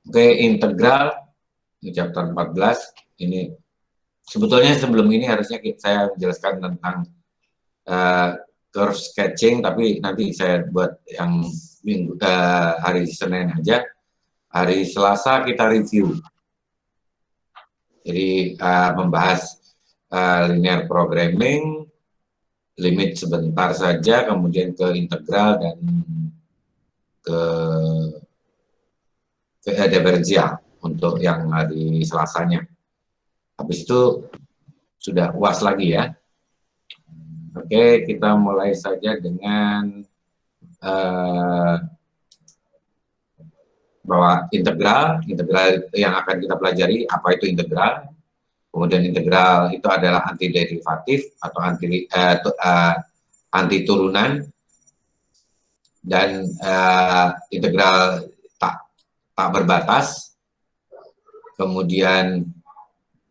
Oke, integral di chapter 14 ini sebetulnya sebelum ini harusnya saya menjelaskan tentang uh, curve sketching, tapi nanti saya buat yang hari Senin aja. Hari Selasa kita review. Jadi membahas linear programming, limit sebentar saja, kemudian ke integral dan ke divergensial untuk yang hari Selasanya. Habis itu sudah UAS lagi ya. Oke, kita mulai saja dengan bahwa integral yang akan kita pelajari, apa itu integral. Kemudian integral itu adalah antiderivatif atau anti turunan, dan integral tak berbatas. Kemudian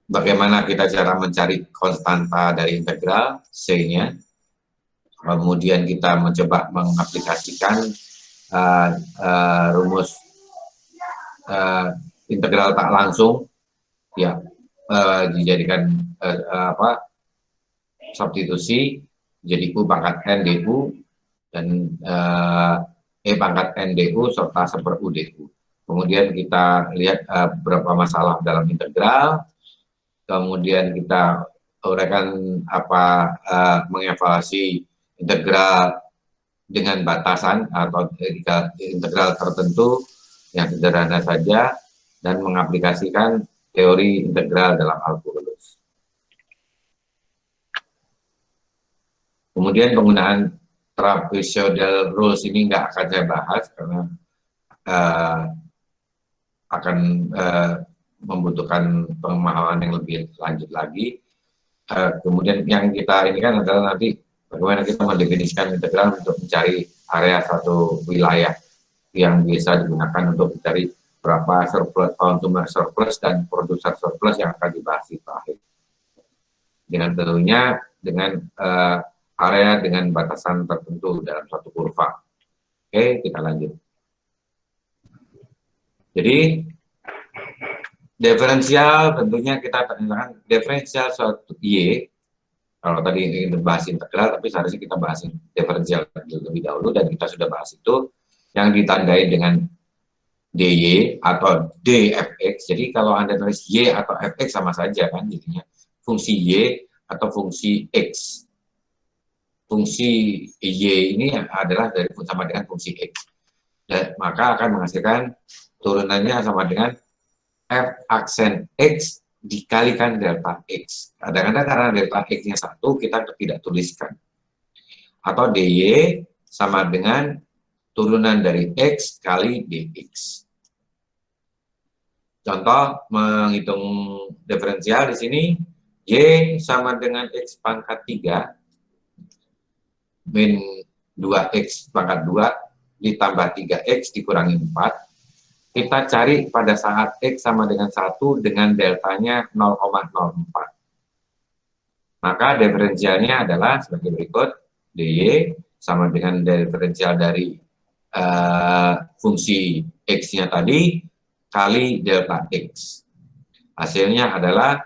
bagaimana kita cara mencari konstanta dari integral C-nya. Kemudian kita mencoba mengaplikasikan rumus integral tak langsung, ya, dijadikan substitusi jadi U pangkat N DU dan E pangkat N DU serta seper U DU. Kemudian kita lihat beberapa masalah dalam integral, kemudian kita uraikan mengevaluasi integral dengan batasan atau integral tertentu yang sederhana saja, dan mengaplikasikan teori integral dalam alkulus. Kemudian penggunaan trapezoidal rules ini nggak akan saya bahas karena akan membutuhkan pemahaman yang lebih lanjut lagi. Kemudian yang kita ini kan adalah nanti bagaimana kita mendefinisikan integral untuk mencari area satu wilayah yang bisa digunakan untuk mencari berapa surplus, consumer surplus dan producer surplus yang akan dibahas di terakhir. Dengan tentunya dengan area dengan batasan tertentu dalam suatu kurva. Oke, kita lanjut. Jadi diferensial tentunya kita tanyakan diferensial suatu Y. Kalau tadi ingin bahas integral, tapi seharusnya kita bahas diferensial lebih dahulu, dan kita sudah bahas itu yang ditandai dengan dy atau dfx. Jadi kalau Anda tulis y atau fx sama saja kan jadinya fungsi y atau fungsi x. Fungsi y ini adalah dari sama dengan fungsi x. Dan maka akan menghasilkan turunannya sama dengan f aksen x dikalikan delta x. Kadang-kadang karena delta x-nya 1, kita tidak tuliskan. Atau dy sama dengan turunan dari x kali dx. Contoh menghitung diferensial di sini, y sama dengan x pangkat 3 min 2x pangkat 2 ditambah 3x dikurangi 4. Kita cari pada saat x sama dengan 1 dengan deltanya 0,04. Maka diferensialnya adalah sebagai berikut, dy sama dengan diferensial dari fungsi x-nya tadi kali delta x. Hasilnya adalah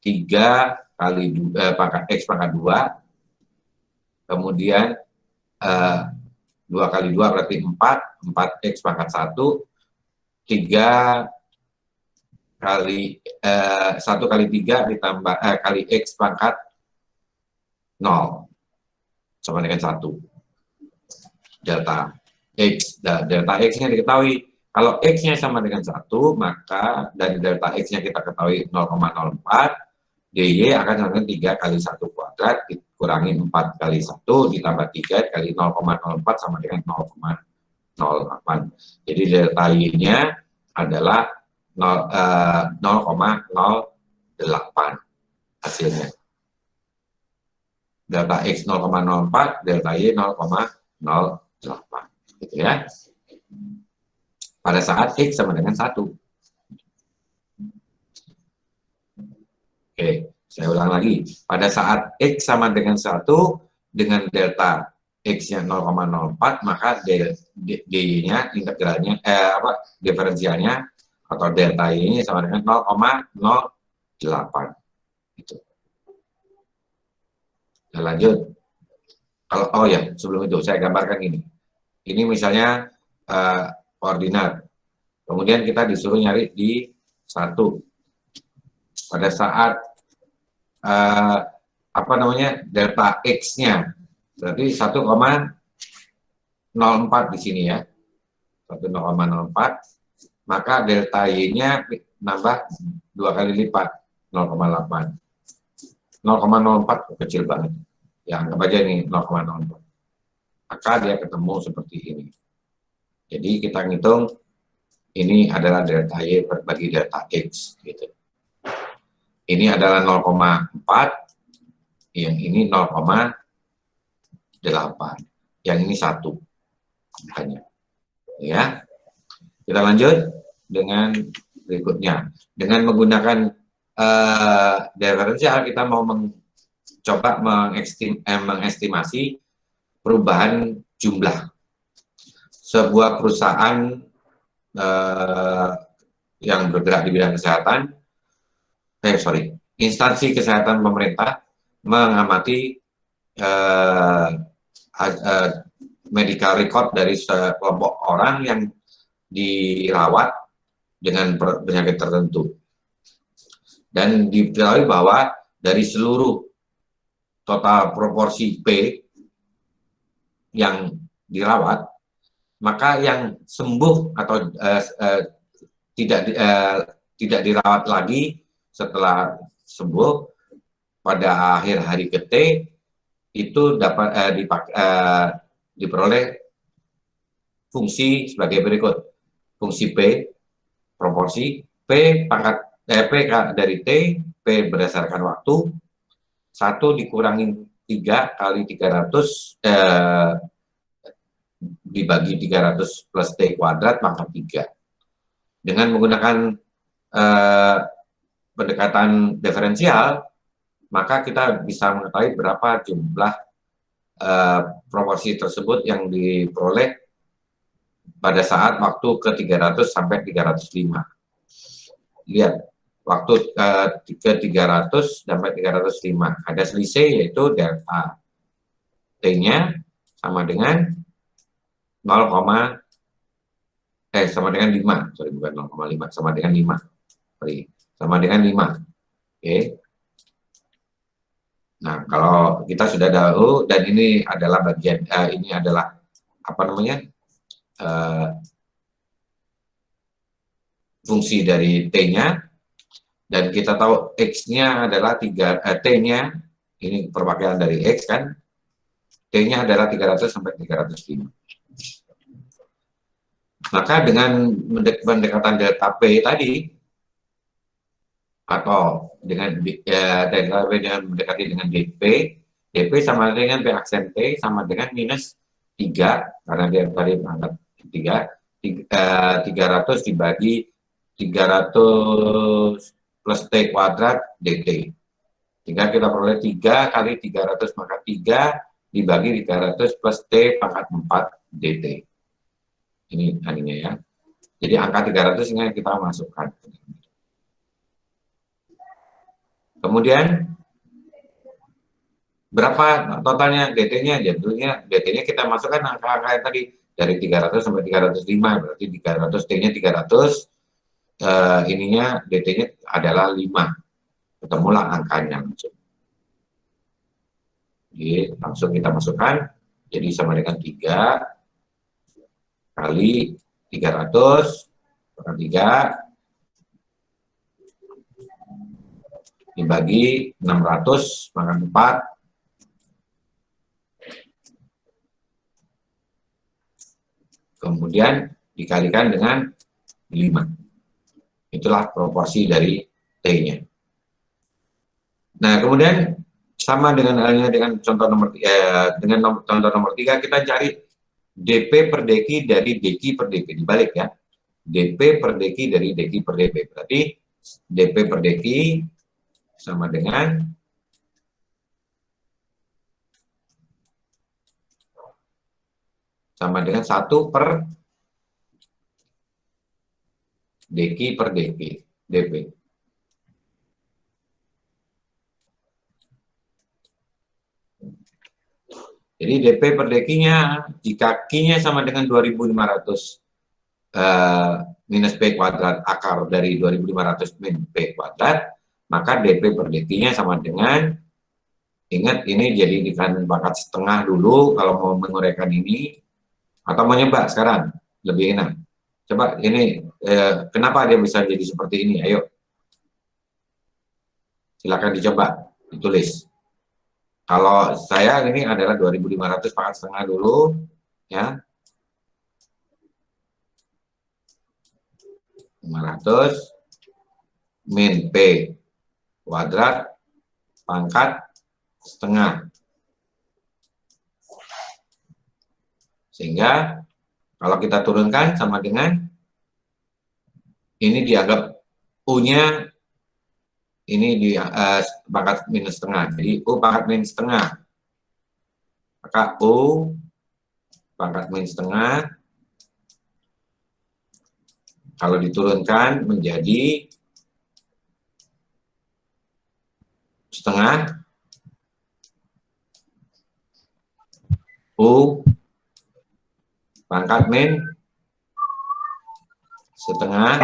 3 kali pangkat x pangkat 2, kemudian 2 kali 2 berarti 4, 4x pangkat 1, 3 kali 1 kali 3 ditambah kali x pangkat 0 sama dengan 1. Delta x. Delta x-nya diketahui. Kalau x-nya sama dengan 1, maka dari delta x-nya kita ketahui 0,04, dy akan sama dengan 3 kali 1 kuadrat dikurangi 4 kali 1 ditambah 3 kali 0,04 sama dengan 0,08. Jadi delta y-nya adalah 0,08 hasilnya. Delta x 0,04, delta y 0,08. Gitu ya. Pada saat x sama dengan 1. Oke, saya ulang lagi. Pada saat x sama dengan 1, dengan delta x-nya 0,04, maka dy-nya, integralnya, diferensialnya atau delta Y-nya sama dengan 0,08 gitu. Nah, lanjut. Kalau oh ya, sebelum itu saya gambarkan ini. Ini misalnya koordinat. Kemudian kita disuruh nyari di 1. Pada saat apa namanya delta X-nya berarti 1,04 di sini ya. 1,04, maka delta Y-nya nambah 2 kali lipat 0,8. 0,04 kecil banget. Ya, anggap aja ini 0,04. Maka dia ketemu seperti ini. Jadi kita ngitung ini adalah delta Y bagi delta X gitu. Ini adalah 0,4, yang ini 0,8, yang ini 1 hanya. Ya. Kita lanjut dengan berikutnya. Dengan menggunakan diferensial kita mau mencoba mengestimasi perubahan jumlah sebuah perusahaan yang bergerak di bidang kesehatan, instansi kesehatan pemerintah mengamati medical record dari sekelompok orang yang dirawat dengan penyakit tertentu. Dan diketahui bahwa dari seluruh total proporsi P yang dirawat, maka yang sembuh atau tidak dirawat lagi setelah sembuh pada akhir hari ke T itu dapat diperoleh fungsi sebagai berikut. Fungsi P, proporsi P pangkat P dari T, P berdasarkan waktu, 1 dikurangi 3 kali 300 dibagi 300 plus T kuadrat pangkat 3. Dengan menggunakan pendekatan diferensial, maka kita bisa mengetahui berapa jumlah proporsi tersebut yang diperoleh pada saat waktu ke 300 sampai 305. Lihat, waktu ke 300 sampai 305 ada selisih, yaitu delta T-nya sama dengan 0, sama dengan 5, sorry bukan 0,5, sama dengan 5. Sorry, sama dengan 5. Oke. Nah, kalau kita sudah tahu, dan ini adalah bagian, ini adalah apa namanya, fungsi dari T-nya, dan kita tahu X-nya adalah T-nya, ini perwakilan dari X kan, T-nya adalah 300 sampai 305. Maka dengan pendekatan delta P tadi, atau dengan delta P dengan mendekati dengan DP, DP sama dengan P aksen T sama dengan minus 3, karena dia tadi angkat 3, 300 dibagi 300 plus T kuadrat DT. Sehingga kita peroleh 3 kali 300 maka 3 dibagi 300 plus T pangkat 4 DT. Ini aninya ya. Jadi angka 300 ini kita masukkan. Kemudian berapa totalnya DT-nya? Jadinya DT-nya kita masukkan angka-angka yang tadi dari 300 sampai 305, berarti 300 T-nya 300, ininya DT-nya adalah 5. Ketemulah angkanya langsung. Jadi langsung kita masukkan, jadi sama dengan 3 kali 300 per 3 dibagi 600 maka 4, kemudian dikalikan dengan 5. Itulah proporsi dari T-nya. Nah, kemudian sama dengan halnya dengan contoh nomor contoh nomor 3, kita cari DP per DQ dari DQ per DP, dibalik ya. DP per DQ dari DQ per DP. Berarti DP per DQ sama dengan DQ per DP. Jadi DP per DQ-nya, jika Q-nya sama dengan 2.500 minus P kuadrat akar dari 2.500 min P kuadrat, maka DP per DQ-nya sama dengan, ingat ini jadikan pangkat setengah dulu kalau mau menguraikan ini, atau menyebak sekarang, lebih enak. Coba ini, kenapa dia bisa jadi seperti ini? Ayo, silakan dicoba, ditulis. Kalau saya ini adalah 2.500 pangkat setengah dulu, ya. 500 min P kuadrat pangkat setengah. Sehingga kalau kita turunkan sama dengan ini dianggap U-nya ini di pangkat minus setengah. Jadi U pangkat minus setengah. Maka U pangkat minus setengah kalau diturunkan menjadi setengah U pangkat min setengah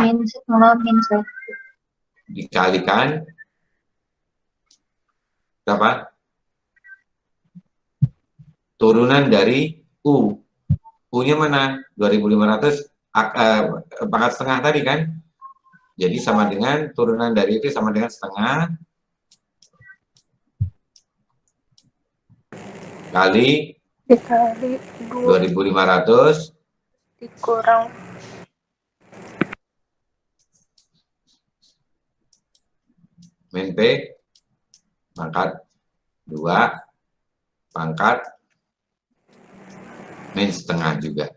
dikalikan berapa? Turunan dari U. U-nya mana? 2.500 pangkat setengah tadi kan? Jadi sama dengan turunan dari itu sama dengan setengah kali dikali 2.500 dikurang min P pangkat 2 pangkat min setengah juga.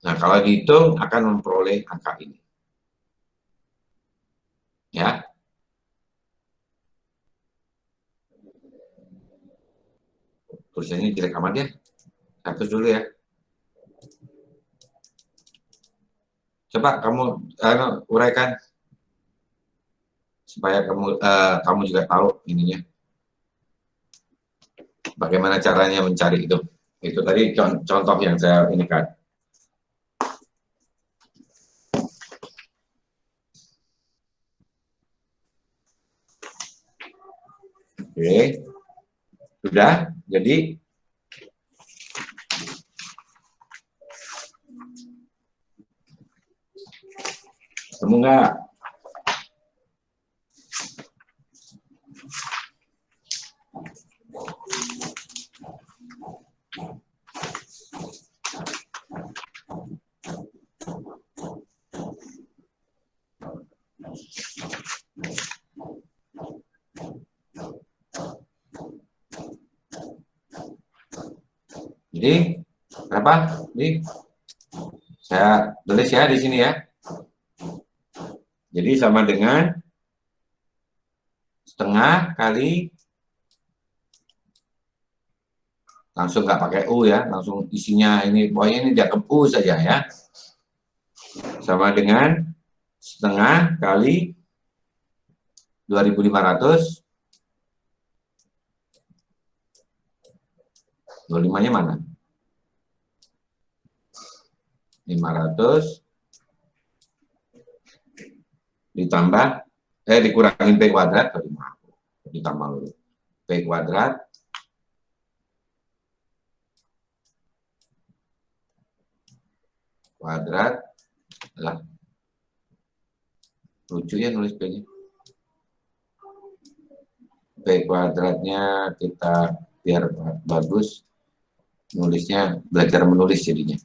Nah, kalau dihitung akan memperoleh angka ini. Ya. Tulisannya jelek amat ya. Hapus dulu ya. Coba kamu uraikan supaya kamu juga tahu ininya. Bagaimana caranya mencari itu. Itu tadi contoh yang saya ini kan. Oke. Sudah, jadi kamu nggak? Jadi, berapa? Jadi, saya tulis ya di sini ya. Jadi sama dengan setengah kali, langsung nggak pakai U ya, langsung isinya ini, pokoknya ini dianggap U saja ya. Sama dengan setengah kali 2.500, 25-nya mana? 500 ditambah dikurangin P kuadrat, ditambah dulu P kuadrat lah, lucu ya nulis P-nya. P kuadratnya kita biar bagus nulisnya, belajar menulis jadinya.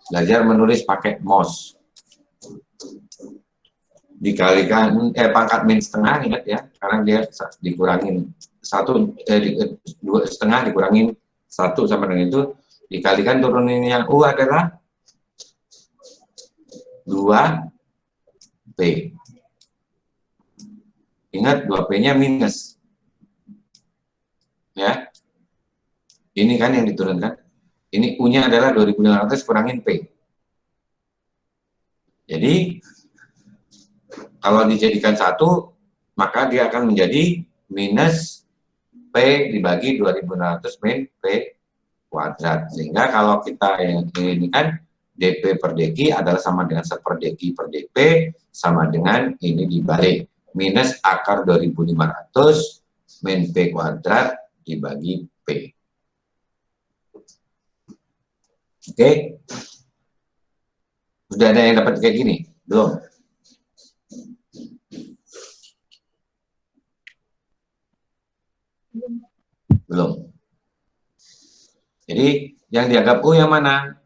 Belajar menulis pakai mouse. Dikalikan pangkat min setengah, ingat ya, karena dia dikurangin dua setengah dikurangin 1 sama dengan itu, dikalikan turunin yang U adalah 2P. Ingat 2P-nya minus. Ya. Ini kan yang diturunkan. Ini U-nya adalah 2.500 kurangin P. Jadi kalau dijadikan 1, maka dia akan menjadi minus P dibagi 2600 min P kuadrat. Sehingga kalau kita yang ini kan dP per dq adalah sama dengan 1 per dq per dp, sama dengan ini dibalik. Minus akar 2500 min P kuadrat dibagi P. Oke. Sudah ada yang dapat kayak gini? Belum? Belum. Jadi yang dianggap U yang mana?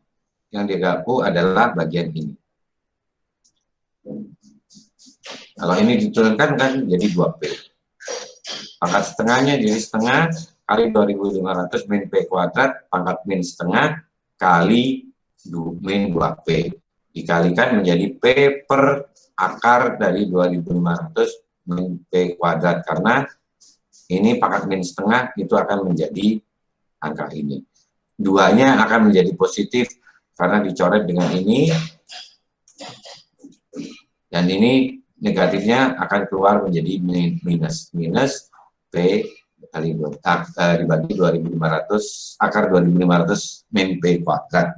Yang dianggap U adalah bagian ini. Kalau ini diturunkan kan jadi 2P. Pangkat setengahnya jadi setengah kali 2500 min P kuadrat, pangkat min setengah kali min 2P. Dikalikan menjadi P per akar dari 2500 min P kuadrat. Karena ini pangkat min setengah itu akan menjadi angka ini. Duanya akan menjadi positif karena dicoret dengan ini. Dan ini negatifnya akan keluar menjadi minus. Minus P kali dibagi 2500, akar 2500 min P kuadrat.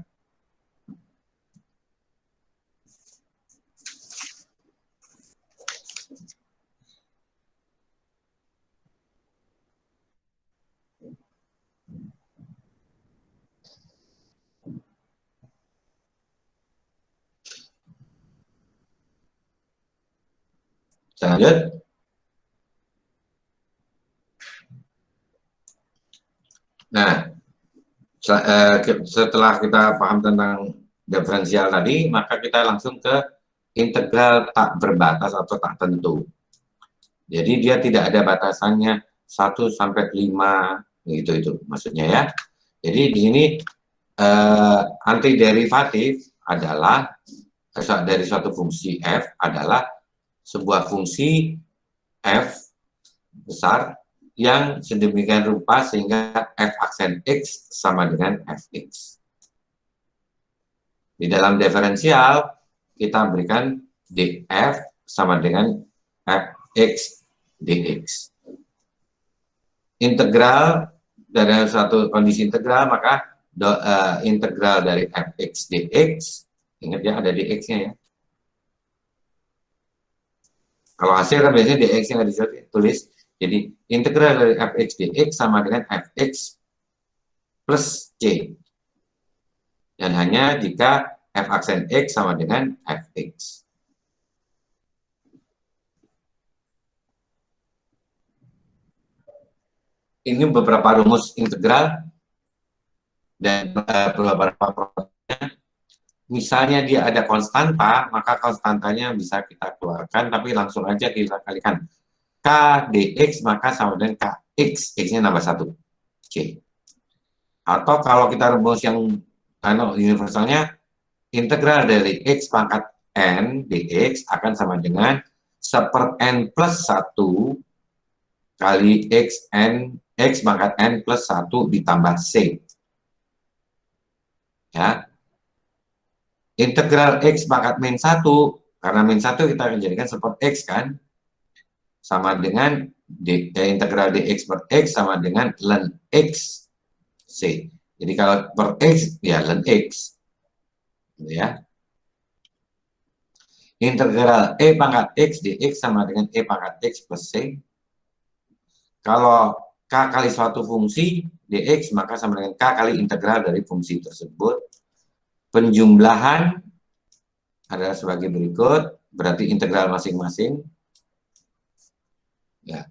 Lanjut. Nah, setelah kita paham tentang diferensial tadi, maka kita langsung ke integral tak berbatas atau tak tentu. Jadi dia tidak ada batasannya 1 sampai 5, itu maksudnya ya. Jadi di sini antiderivatif adalah dari suatu fungsi f adalah sebuah fungsi f besar yang sedemikian rupa sehingga f aksen x sama dengan fx. Di dalam diferensial kita berikan df sama dengan fx dx. Integral dari suatu kondisi integral, maka integral dari fx dx, ingat ya ada dx-nya ya. Kalau hasil kan biasanya dx yang ditulis. Jadi integral dari fx dx sama dengan fx plus c. Dan hanya jika f aksen x sama dengan fx. Ini beberapa rumus integral dan beberapa propertinya. Misalnya dia ada konstanta, maka konstantanya bisa kita keluarkan, tapi langsung aja kita kalikan. K dx maka sama dengan kx, x-nya nambah 1, c. Atau kalau kita rumus yang universalnya, integral dari x pangkat n dx akan sama dengan 1/n plus 1 kali x pangkat n plus 1 ditambah c. Ya. Integral x pangkat min 1, karena min 1 kita akan jadikan support x kan, sama dengan integral dx per x sama dengan ln x c. Jadi kalau per x, ya ln x. Ya. Integral e pangkat x dx sama dengan e pangkat x plus c. Kalau k kali suatu fungsi dx, maka sama dengan k kali integral dari fungsi tersebut. Penjumlahan adalah sebagai berikut, berarti integral masing-masing. Ya.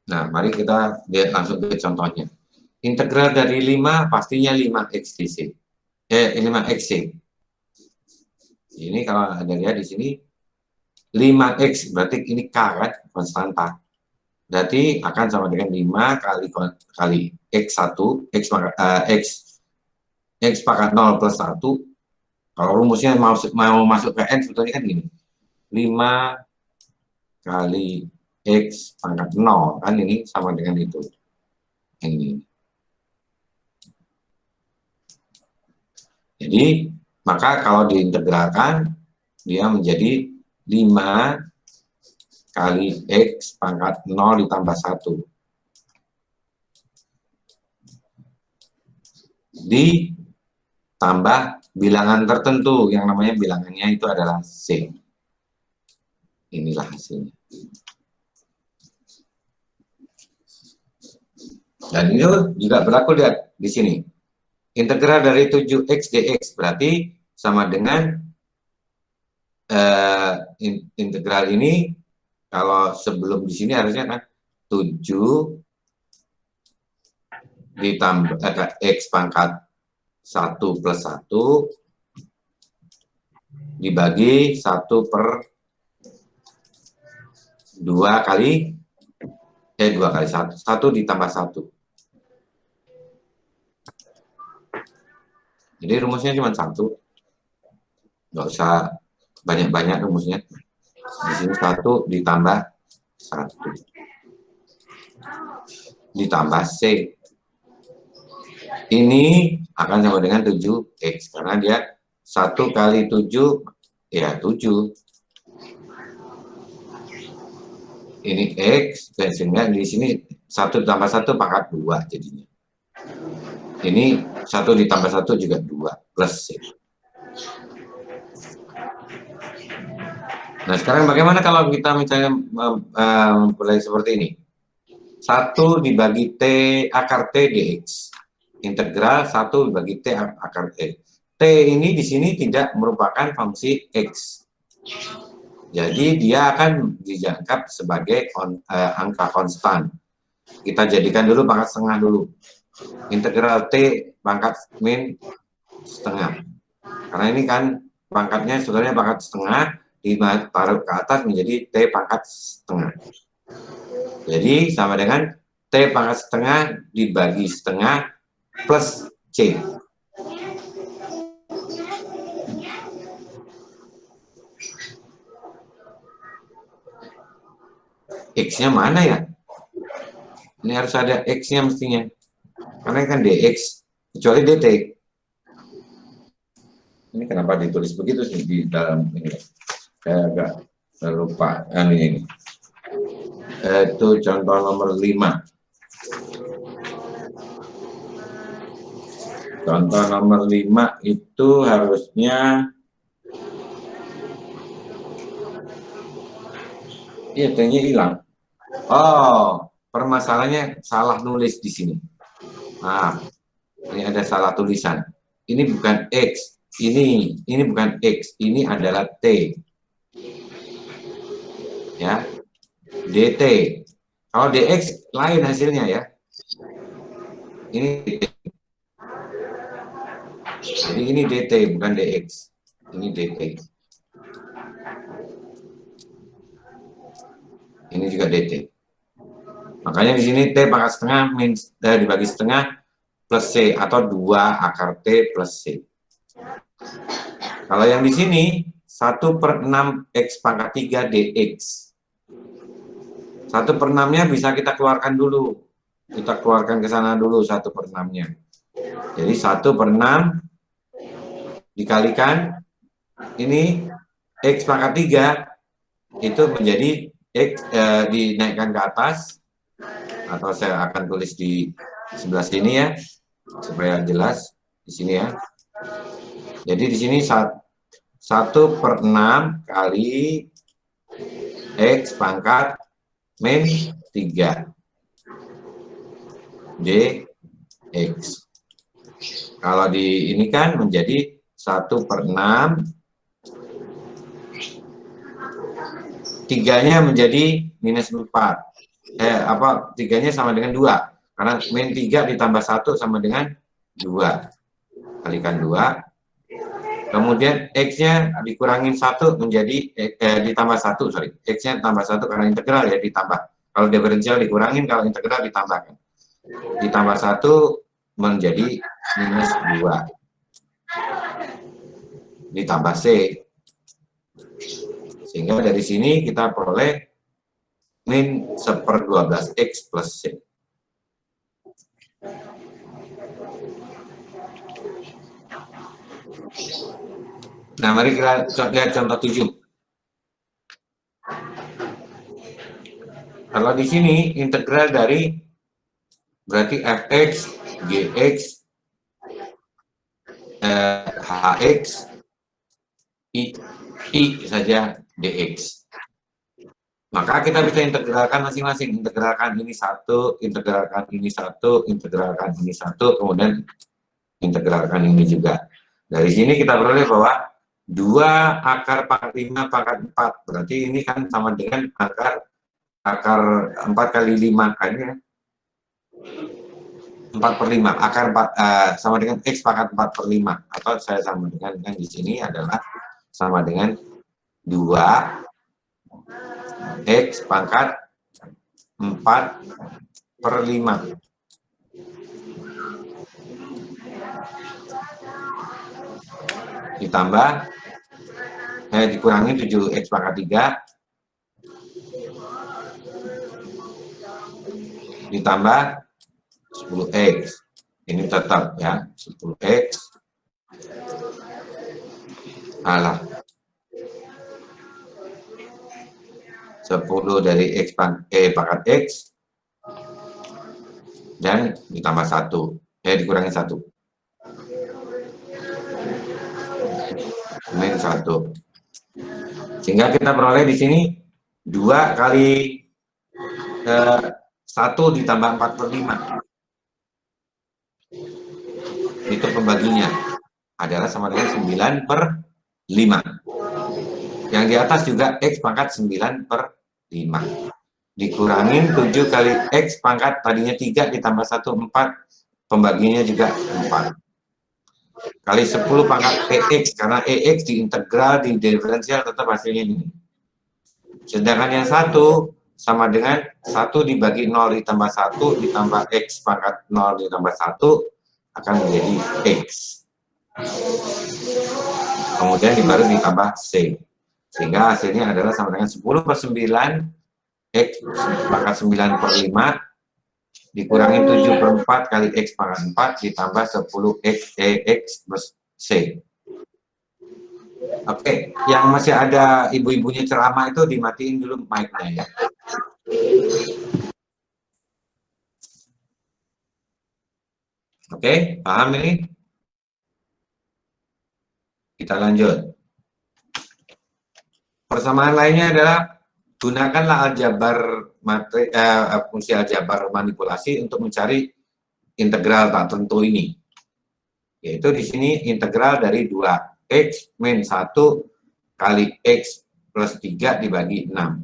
Nah, mari kita lihat langsung ke contohnya. Integral dari 5 pastinya 5x dc. 5xc. Ini kalau ada lihat di sini 5x, berarti ini k kan, konstanta. Berarti akan sama dengan 5 kali x1, x pangkat 0 plus 1. Kalau rumusnya mau masuk ke n, sebetulnya kan gini. 5 kali x pangkat 0, kan ini sama dengan itu. Ini. Jadi, maka kalau diintegralkan, dia menjadi 5 kali X pangkat 0 ditambah 1. Ditambah bilangan tertentu, yang namanya bilangannya itu adalah C. Inilah hasilnya. Dan ini juga berlaku, lihat di sini. Integral dari 7X dx berarti sama dengan integral ini, kalau sebelum di sini harusnya kan 7 ditambah X pangkat 1 plus 1 dibagi 1 per 2 kali 2 kali 1 ditambah 1. Jadi rumusnya cuma 1, nggak usah banyak-banyak rumusnya. Di sini 1 ditambah 1 ditambah C. Ini akan sama dengan 7X, karena dia 1 kali 7 ya 7. Ini X, sehingga di sini 1 tambah 1 pangkat 2 jadinya. Ini 1 ditambah 1 juga 2 plus C. Nah, sekarang bagaimana kalau kita misalnya mulai seperti ini? 1 dibagi T akar T dx. Integral 1 dibagi T akar T. T ini di sini tidak merupakan fungsi X. Jadi dia akan dianggap sebagai angka konstan. Kita jadikan dulu pangkat setengah dulu. Integral T pangkat min setengah. Karena ini kan pangkatnya sebenarnya pangkat setengah, ditaruh ke atas menjadi T pangkat setengah. Jadi sama dengan T pangkat setengah dibagi setengah plus C. X-nya mana ya? Ini harus ada X-nya mestinya. Karena kan DX, kecuali DT. Ini kenapa ditulis begitu sih di dalam ini? Saya agak lupa. Ini. Itu contoh nomor 5. Contoh nomor 5 itu harusnya T-nya hilang. Oh, permasalahannya salah nulis di sini. Nah, ini ada salah tulisan. Ini bukan X, ini bukan X, ini adalah T. Ya, DT. Kalau DX lain hasilnya ya. Ini DT. Jadi ini DT bukan DX. Ini DT. Ini juga DT. Makanya di sini T pangkat setengah dibagi setengah plus C atau 2 akar T plus C. Kalau yang di sini 1/6 X pangkat 3 dx. 1/6-nya bisa kita keluarkan dulu. Kita keluarkan ke sana dulu 1/6-nya. Jadi 1/6 dikalikan ini X pangkat 3 itu menjadi X dinaikkan ke atas, atau saya akan tulis di sebelah sini ya supaya jelas di sini ya. Jadi di sini 1/6 kali X pangkat min 3 dx. Kalau di ini kan menjadi 1/6, 3-nya menjadi minus 4. 3-nya sama dengan 2. Karena min 3 ditambah 1 sama dengan 2. Kalikan 2. Kemudian X-nya dikurangin 1 menjadi, ditambah 1, sorry. X-nya tambah 1 karena integral ya, ditambah. Kalau diferensial dikurangin, kalau integral ditambahkan. Ditambah 1 menjadi minus 2. Ditambah C. Sehingga dari sini kita peroleh min 1/12 X plus C. Nah, mari kita lihat contoh 7. Kalau di sini integral dari berarti fx, gx, hx, i saja dx. Maka kita bisa integralkan masing-masing. Integralkan ini satu, integralkan ini satu, integralkan ini satu, kemudian integralkan ini juga. Dari sini kita peroleh bahwa 2 akar pangkat 5 pangkat 4. Berarti ini kan sama dengan akar 4 kali 5 kan ya. 4/5. Akar 4 sama dengan x pangkat 4/5. Atau saya sama dengan di sini adalah sama dengan 2 x pangkat 4/5. Ditambah dikurangi 7x pangkat 3 ditambah 10x. Ini tetap ya 10x. Alah, 10 dari x pangkat x dan ditambah 1, dikurangi 1 min 1, sehingga kita peroleh di sini 2 kali 1 ditambah 4/5. Itu pembaginya adalah sama dengan 9/5. Yang di atas juga x pangkat 9/5. Dikurangin 7 kali x pangkat tadinya 3 ditambah 1, 4. Pembaginya juga 4. Kali 10 pangkat EX, karena EX diintegral, di diferensial tetap hasilnya ini. Sedangkan yang 1 sama dengan 1 dibagi 0 ditambah 1 ditambah x pangkat 0 ditambah 1 akan menjadi x. Kemudian baru ditambah c. Sehingga hasilnya adalah sama dengan 10/9 x pangkat 9/5 dikurangi 7/4 kali x pangkat 4 ditambah 10x plus c. Oke, yang masih ada ibu-ibunya ceramah itu dimatiin dulu mic-nya ya. Oke, paham ini? Kita lanjut. Persamaan lainnya adalah gunakanlah aljabar fungsi aljabar manipulasi untuk mencari integral tak tentu ini. Yaitu di sini integral dari 2x min 1 kali x plus 3 dibagi 6.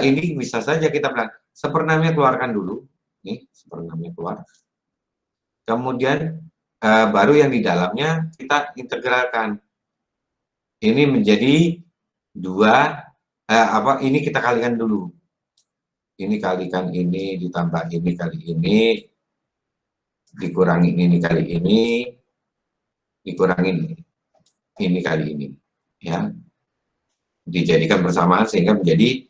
Ini bisa saja kita bilang, seperenamnya keluarkan dulu. Nih, seperenamnya keluar. Kemudian baru yang di dalamnya kita integralkan. Ini menjadi 2, ini kita kalikan dulu. Ini kalikan ini, ditambah ini kali ini, dikurangi ini kali ini, dikurangi ini kali ini. Ya. Dijadikan persamaan sehingga menjadi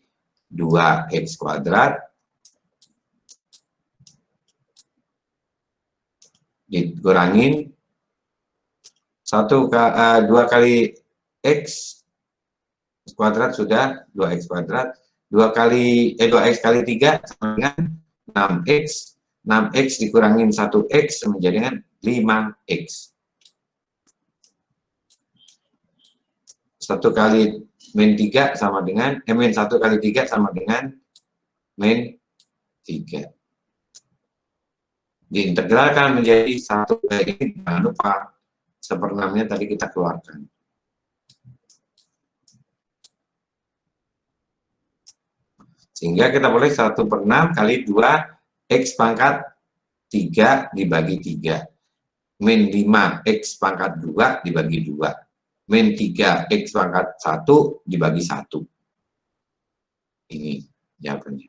2x kuadrat dikurangin 2 kali x kuadrat sudah 2x kuadrat, 2x kali 3 sama dengan 6x, 6x dikurangin 1x menjadi dengan 5x. 1 kali min 3 sama dengan min 1 kali 3 sama dengan min 3. Diintegralkan menjadi 1, ini jangan lupa seperenamnya tadi kita keluarkan. Sehingga kita boleh 1/6 kali 2x pangkat 3 dibagi 3. Min 5x pangkat 2 dibagi 2. Min 3x pangkat 1 dibagi 1. Ini jawabannya.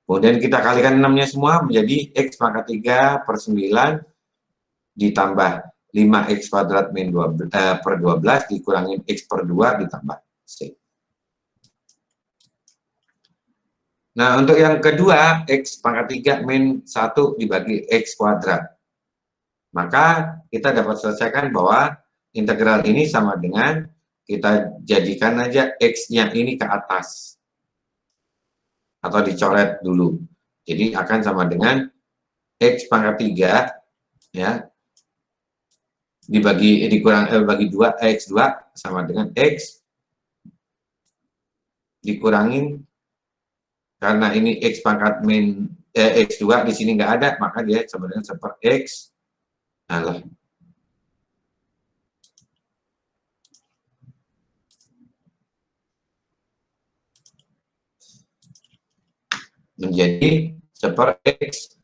Kemudian kita kalikan 6-nya semua menjadi x pangkat 3/9 ditambah 5x kuadrat min 12 dikurangin x per 2 ditambah c. Nah, untuk yang kedua, x pangkat 3 min 1 dibagi x kuadrat. Maka kita dapat selesaikan bahwa integral ini sama dengan kita jadikan aja X-nya ini ke atas. Atau dicoret dulu. Jadi akan sama dengan X pangkat 3 ya bagi 2 X2 sama dengan X dikurangin, karena ini X pangkat min X2 di sini nggak ada, maka dia sama dengan seper X menjadi seper X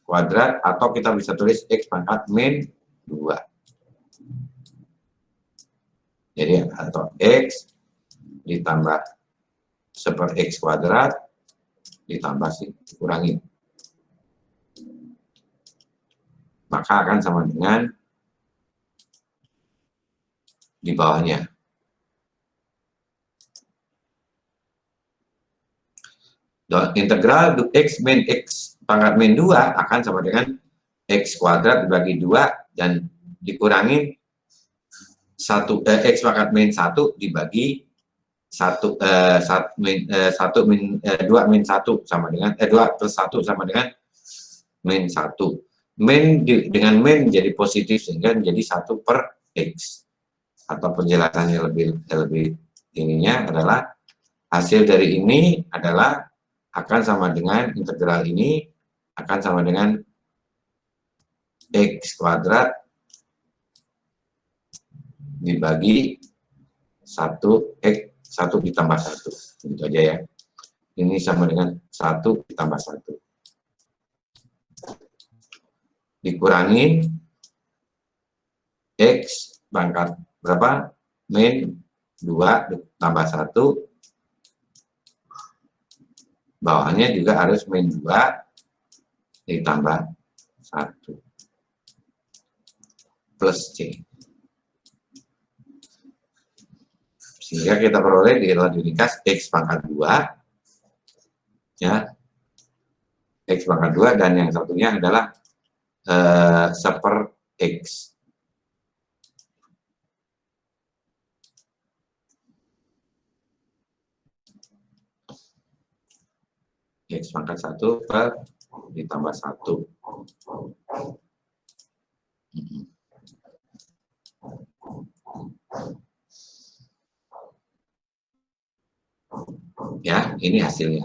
kuadrat, atau kita bisa tulis X pangkat min 2. Jadi atau X ditambah seper X kuadrat ditambah dikurangi, maka akan sama dengan di bawahnya. Integral X min X pangkat min 2 akan sama dengan X kuadrat dibagi 2 dan dikurangi X pangkat min 1 dibagi 2 min 1 sama dengan 2 plus 1 sama dengan min 1. Min dengan min jadi positif sehingga menjadi 1 per X. Atau penjelasannya lebih ininya adalah hasil dari ini adalah akan sama dengan integral ini akan sama dengan X kuadrat dibagi 1 ditambah 1. Gitu aja ya. Ini sama dengan 1 ditambah 1. Dikurangin X pangkat berapa? Min 2 ditambah 1. Bawahnya juga harus min 2 ditambah 1. Plus C. Sehingga kita peroleh di radikas X pangkat 2. Ya. X pangkat 2 dan yang satunya adalah seper X. X pangkat 1 per ditambah 1. Ya, ini hasilnya.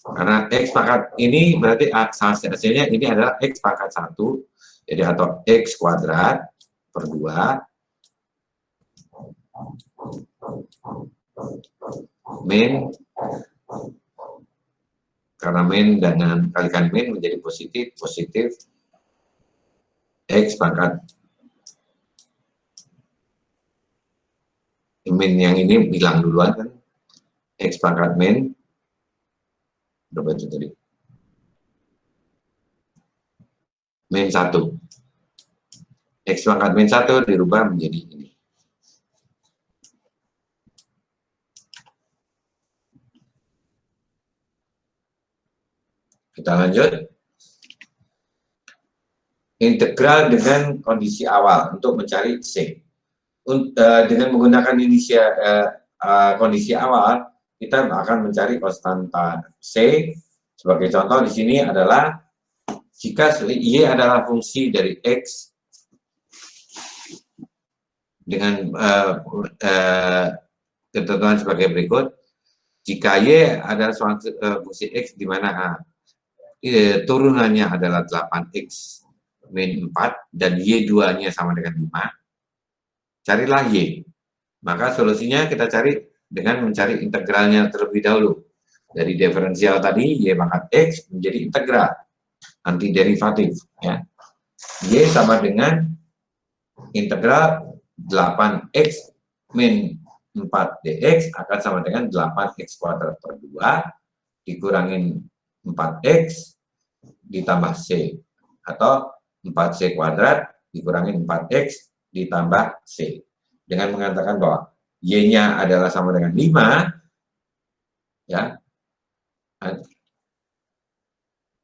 Karena X pangkat ini berarti hasilnya ini adalah X pangkat 1, jadi atau X kuadrat per 2 min, karena min dengan kalikan min menjadi positif X pangkat min yang ini hilang duluan kan, X pangkat min berapa itu tadi, min 1, X pangkat min 1 dirubah menjadi ini. Kita lanjut. Integral dengan kondisi awal untuk mencari C. Dengan menggunakan kondisi awal, kita akan mencari konstanta C. Sebagai contoh di sini adalah jika Y adalah fungsi dari X dengan ketentuan sebagai berikut. Jika Y adalah fungsi X di mana turunannya adalah 8X min 4 dan Y2-nya sama dengan 5, carilah Y. Maka solusinya kita cari dengan mencari integralnya terlebih dahulu. Dari diferensial tadi, Y pangkat X menjadi integral, anti derivatif. Ya. Y sama dengan integral 8X min 4 dx akan sama dengan 8X kuadrat per 2 dikurangin 4X ditambah C, atau 4C kuadrat dikurangi 4X ditambah C. Dengan mengatakan bahwa Y-nya adalah sama dengan 5, ya.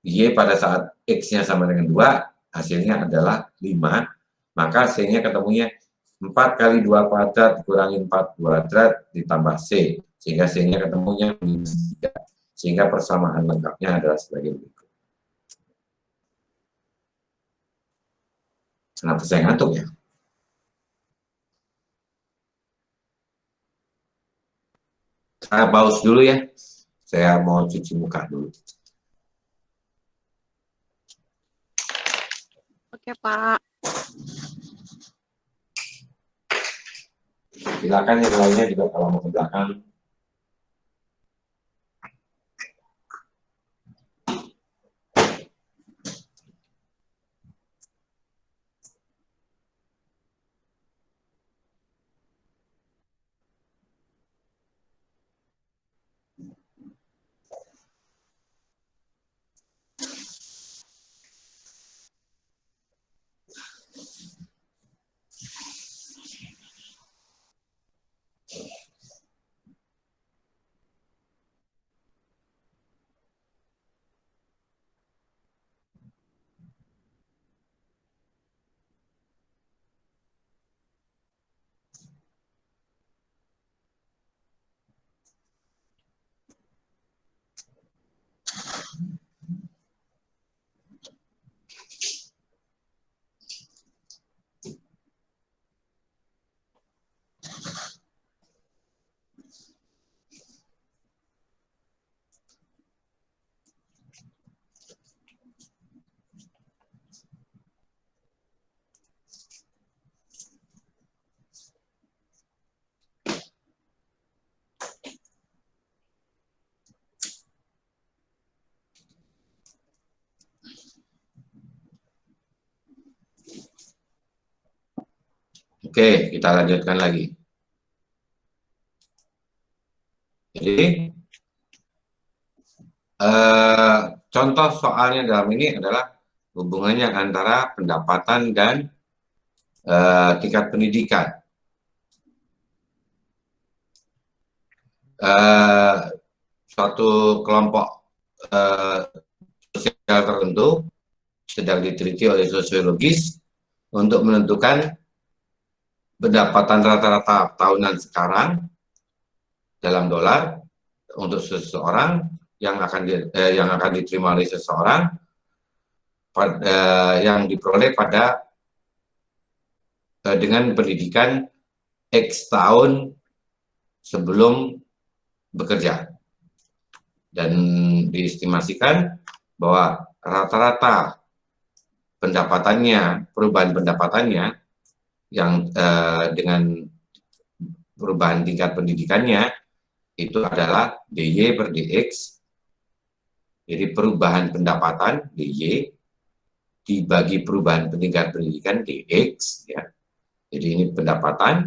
Y pada saat X-nya sama dengan 2 hasilnya adalah 5, maka C-nya ketemunya 4 kali 2 kuadrat dikurangi 4 kuadrat ditambah C, sehingga C-nya ketemunya minus 3. Sehingga persamaan lengkapnya adalah sebagai berikut. Kenapa saya ngantuk ya? Saya pause dulu ya. Saya mau cuci muka dulu. Oke, Pak. Silakan yang lainnya juga kalau mau ke belakang. Oke, kita lanjutkan lagi. Jadi, contoh soalnya dalam ini adalah hubungannya antara pendapatan dan tingkat pendidikan. Suatu kelompok sosial tertentu sedang diteliti oleh sosiologis untuk menentukan pendapatan rata-rata tahunan sekarang dalam dolar untuk seseorang yang akan diterima oleh seseorang yang diperoleh pada dengan pendidikan X tahun sebelum bekerja, dan diestimasikan bahwa rata-rata pendapatannya, perubahan pendapatannya yang dengan perubahan tingkat pendidikannya itu adalah DY per DX. Jadi perubahan pendapatan DY dibagi perubahan tingkat pendidikan DX, ya. Jadi ini pendapatan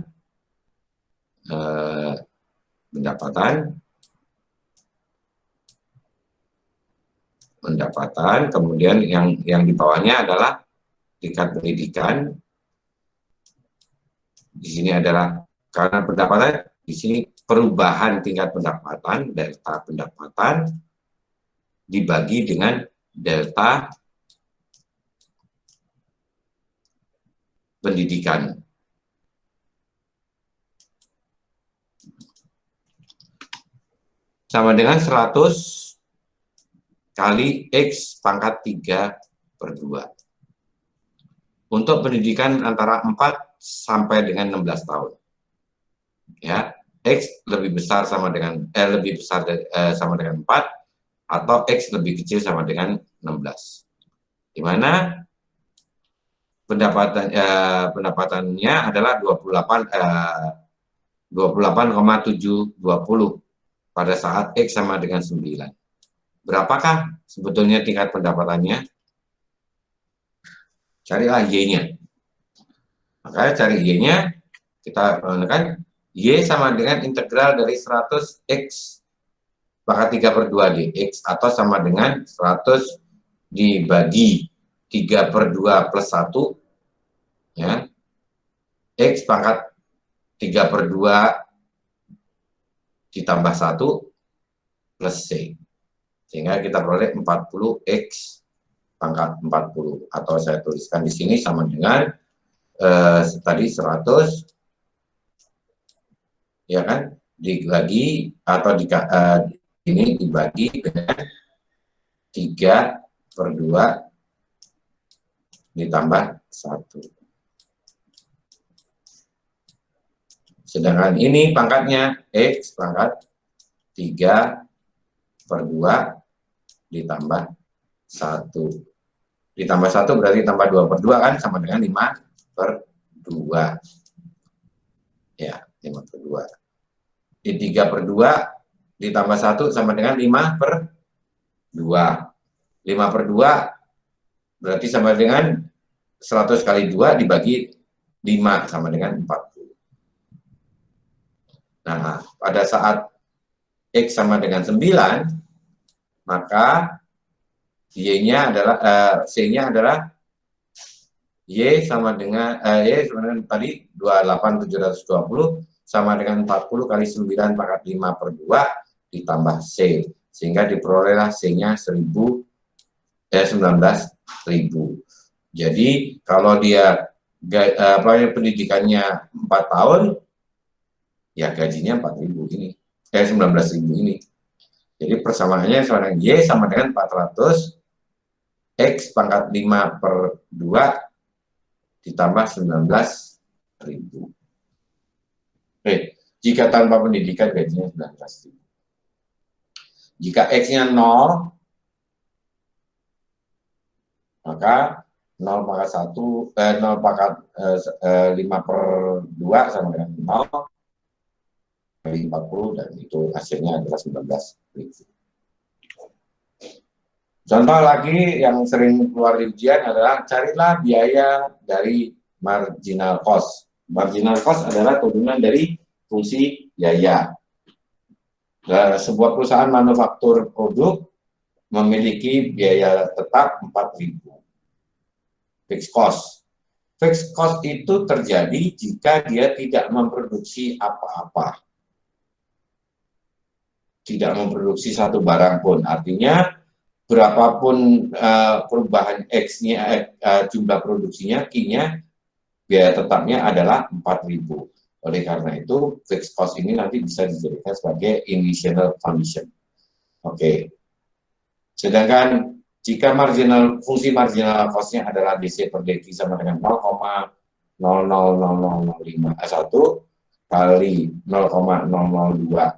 kemudian yang di bawahnya adalah tingkat pendidikan. Di sini adalah karena pendapatan, di sini perubahan tingkat pendapatan, delta pendapatan dibagi dengan delta pendidikan. Sama dengan 100 kali X pangkat 3/2. Untuk pendidikan antara 4 sampai dengan 16 tahun. Ya, X lebih besar sama dengan sama dengan 4, atau X lebih kecil sama dengan 16. Di mana pendapatannya adalah 28,720 pada saat X sama dengan 9. Berapakah sebetulnya tingkat pendapatannya? Carilah Y-nya. Makanya cari Y-nya, kita menekan Y sama dengan integral dari 100 X pangkat 3/2 dx, atau sama dengan 100 dibagi 3/2 plus 1, ya, X pangkat 3/2 ditambah 1 plus C. Sehingga kita peroleh 40X pangkat 40, atau saya tuliskan di sini sama dengan tadi 100, ya kan, dibagi atau ini dibagi dengan 3/2 ditambah 1. Sedangkan ini pangkatnya X pangkat 3/2 ditambah 1. Ditambah 1 berarti tambah 2/2 kan, sama dengan 5/2. Ya, 5/2. Di 3/2 ditambah 1 sama dengan 5/2. 5/2 berarti sama dengan 100 kali 2 dibagi 5 sama dengan 40. Nah, pada saat X sama dengan 9, maka Y-nya adalah C-nya adalah Y sama dengan tadi 28.720 sama dengan 40 kali 9 pangkat 5/2 ditambah C, sehingga diperolehlah C-nya 19.000. Jadi kalau dia pendidikannya 4 tahun, ya gajinya 4.000 ini, 19.000 ini. Jadi persamaannya sama dengan Y sama dengan 400 X pangkat 5/2 ditambah 19.000. Jika tanpa pendidikan gajinya 19.000. Jika X-nya 0, maka 0 pangkat 1, 0 pangkat 5/2 sama dengan 0 kali 40, dan itu hasilnya adalah 19.000. Contoh lagi yang sering keluar di ujian adalah carilah biaya dari marginal cost. Marginal cost adalah turunan dari fungsi biaya. Sebuah perusahaan manufaktur produk memiliki biaya tetap 4.000. Fixed cost. Fixed cost itu terjadi jika dia tidak memproduksi apa-apa. Tidak memproduksi satu barang pun. Artinya berapapun perubahan X-nya, jumlah produksinya, Q-nya, biaya tetapnya adalah 4.000. Oleh karena itu, fixed cost ini nanti bisa dijadikan sebagai initial condition. Oke. Sedangkan jika fungsi marginal cost-nya adalah DC per DQ sama dengan 0,000051 kali 0,002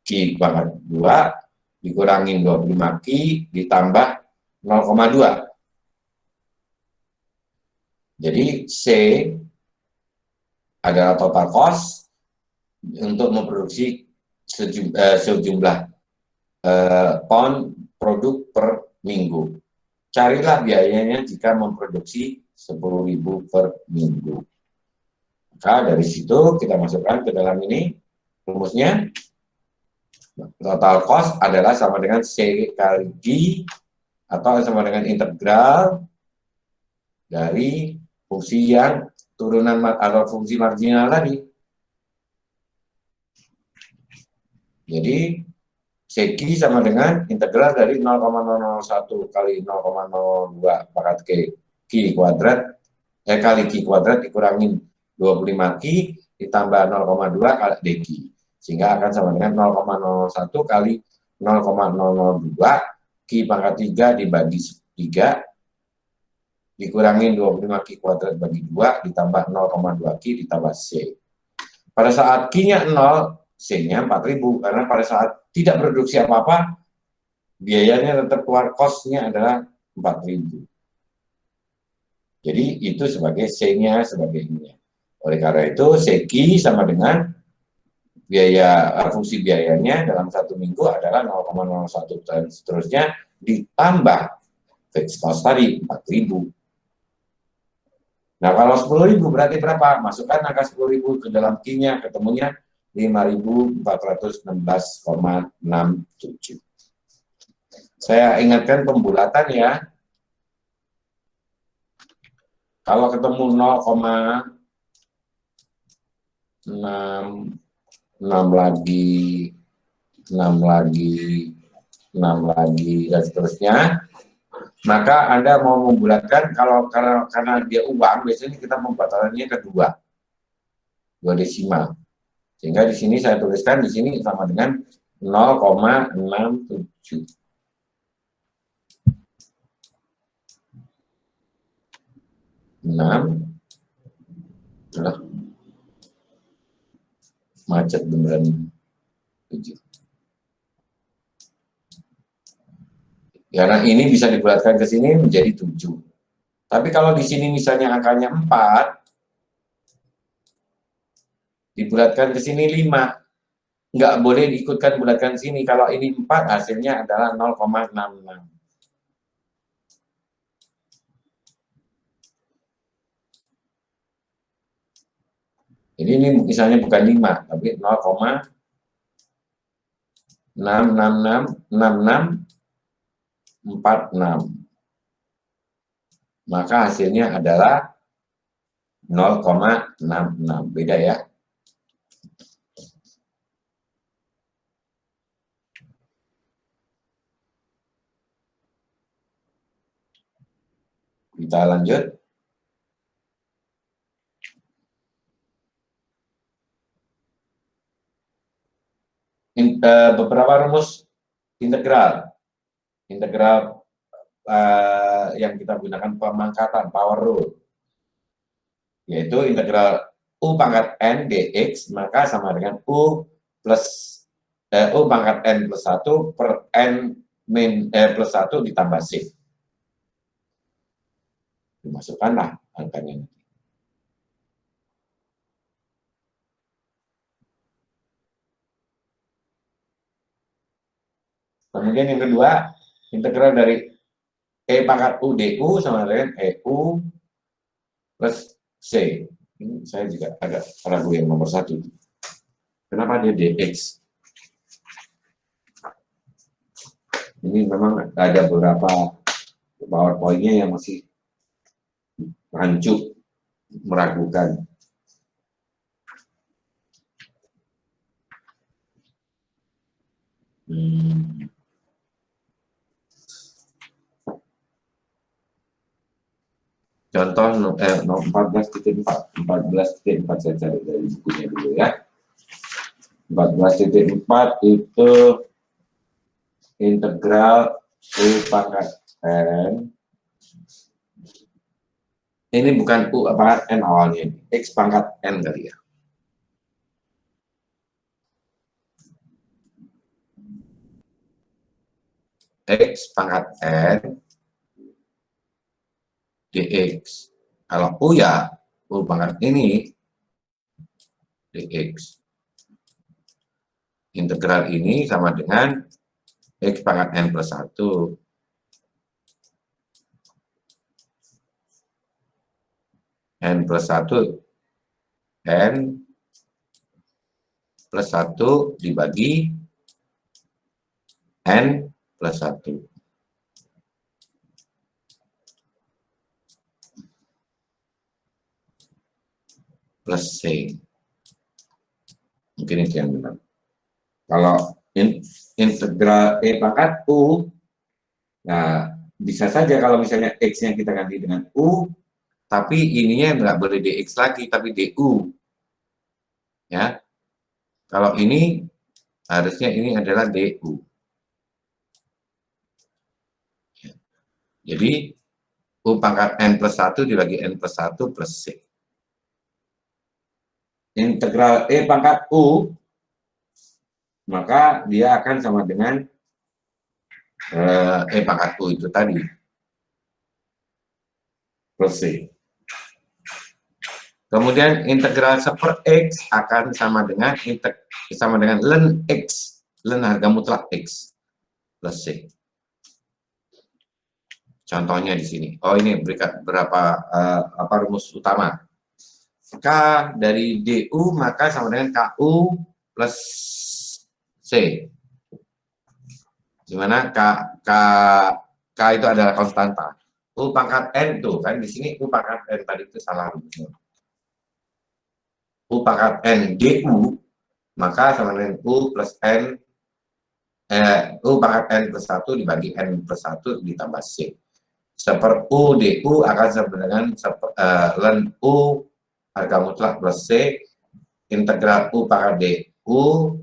Q pangkat 2 dikurangin 25 Q ditambah 0,2. Jadi C adalah total cost untuk memproduksi sejumlah ton produk per minggu. Carilah biayanya jika memproduksi 10.000 per minggu. Maka dari situ kita masukkan ke dalam ini rumusnya. Total cost adalah sama dengan C kali G atau sama dengan integral dari fungsi yang turunan atau fungsi marginal tadi. Jadi CQ sama dengan integral dari 0,001 kali 0,02 pangkat Q kuadrat kali Q kuadrat dikurangin 25 Q ditambah 0,2 kali DQ. Sehingga akan sama dengan 0,01 kali 0,002 Q pangkat 3 dibagi 3 dikurangin 25 Q kuadrat bagi 2 ditambah 0,2 Q ditambah C. Pada saat Q-nya 0, C-nya 4.000, karena pada saat tidak produksi apa-apa, biayanya tetap keluar, cost-nya adalah 4.000. Jadi itu sebagai C-nya, sebagai ini. Oleh karena itu, CQ sama dengan biaya fungsi biayanya dalam 1 minggu adalah 0,01 dan seterusnya ditambah fixed cost tadi 4.000. Nah, kalau 10.000 berarti berapa? Masukkan angka 10.000 ke dalam Q-nya, ketemunya 5.416,67. Saya ingatkan pembulatan ya. Kalau ketemu 0,6 lagi, 6 lagi, dan seterusnya, Maka Anda mau membulatkan, karena dia uang, biasanya kita pembatalannya kedua, 2 desimal. Sehingga di sini saya tuliskan di sini sama dengan 0,67. Macet beneran 7. Karena ini bisa dibulatkan ke sini menjadi 7. Tapi kalau di sini misalnya angkanya 4, dibulatkan ke sini 5. Nggak boleh diikutkan bulatkan sini. Kalau ini 4, hasilnya adalah 0,66. Jadi ini misalnya bukan 5, tapi 0,6666646. Maka hasilnya adalah 0,66. Beda ya. Kita lanjut. Beberapa rumus integral. Integral yang kita gunakan pemangkatan, power rule. Yaitu integral U pangkat N dx, maka sama dengan U pangkat N plus 1 per N plus 1 ditambah C. Dimasukkanlah angkanya. Kemudian yang kedua, integral dari E pangkat U du sama dengan EU plus C. Ini saya juga agak ragu yang nomor 1. Kenapa dia dx? Ini memang ada beberapa PowerPoint-nya yang masih rancu, meragukan. Contoh 14.4. 14.4 saya cari dari bukunya dulu ya. 14.4 itu integral U pangkat N. Ini bukan U pangkat N awalnya, X pangkat N kali ya. X pangkat N dx. Kalau U ya, U pangkat ini dx. Integral ini sama dengan X pangkat N plus 1. N plus 1, N plus 1 dibagi N plus 1. Plus C. Mungkin itu yang benar. Kalau integral E pangkat U, nah bisa saja kalau misalnya X-nya kita ganti dengan U, tapi ininya nggak boleh dx lagi, tapi du. Ya, kalau ini harusnya ini adalah du. Jadi U pangkat N plus 1 dibagi N plus 1 plus C. Integral E pangkat U, maka dia akan sama dengan E pangkat U itu tadi. Plus C. Kemudian integral 1/x akan sama dengan ln x, ln harga mutlak x plus C. Contohnya di sini. Oh, ini berikan berapa rumus utama. K dari du maka sama dengan ku plus C. Dimana K itu adalah konstanta. U pangkat N tuh kan di sini U pangkat N tadi itu salah rumusnya. U pangkat N du maka sama dengan U plus N U pangkat N plus 1 dibagi N plus 1 ditambah C. Seper U DU akan sama dengan ln U harga mutlak plus C, integral U pangkat DU,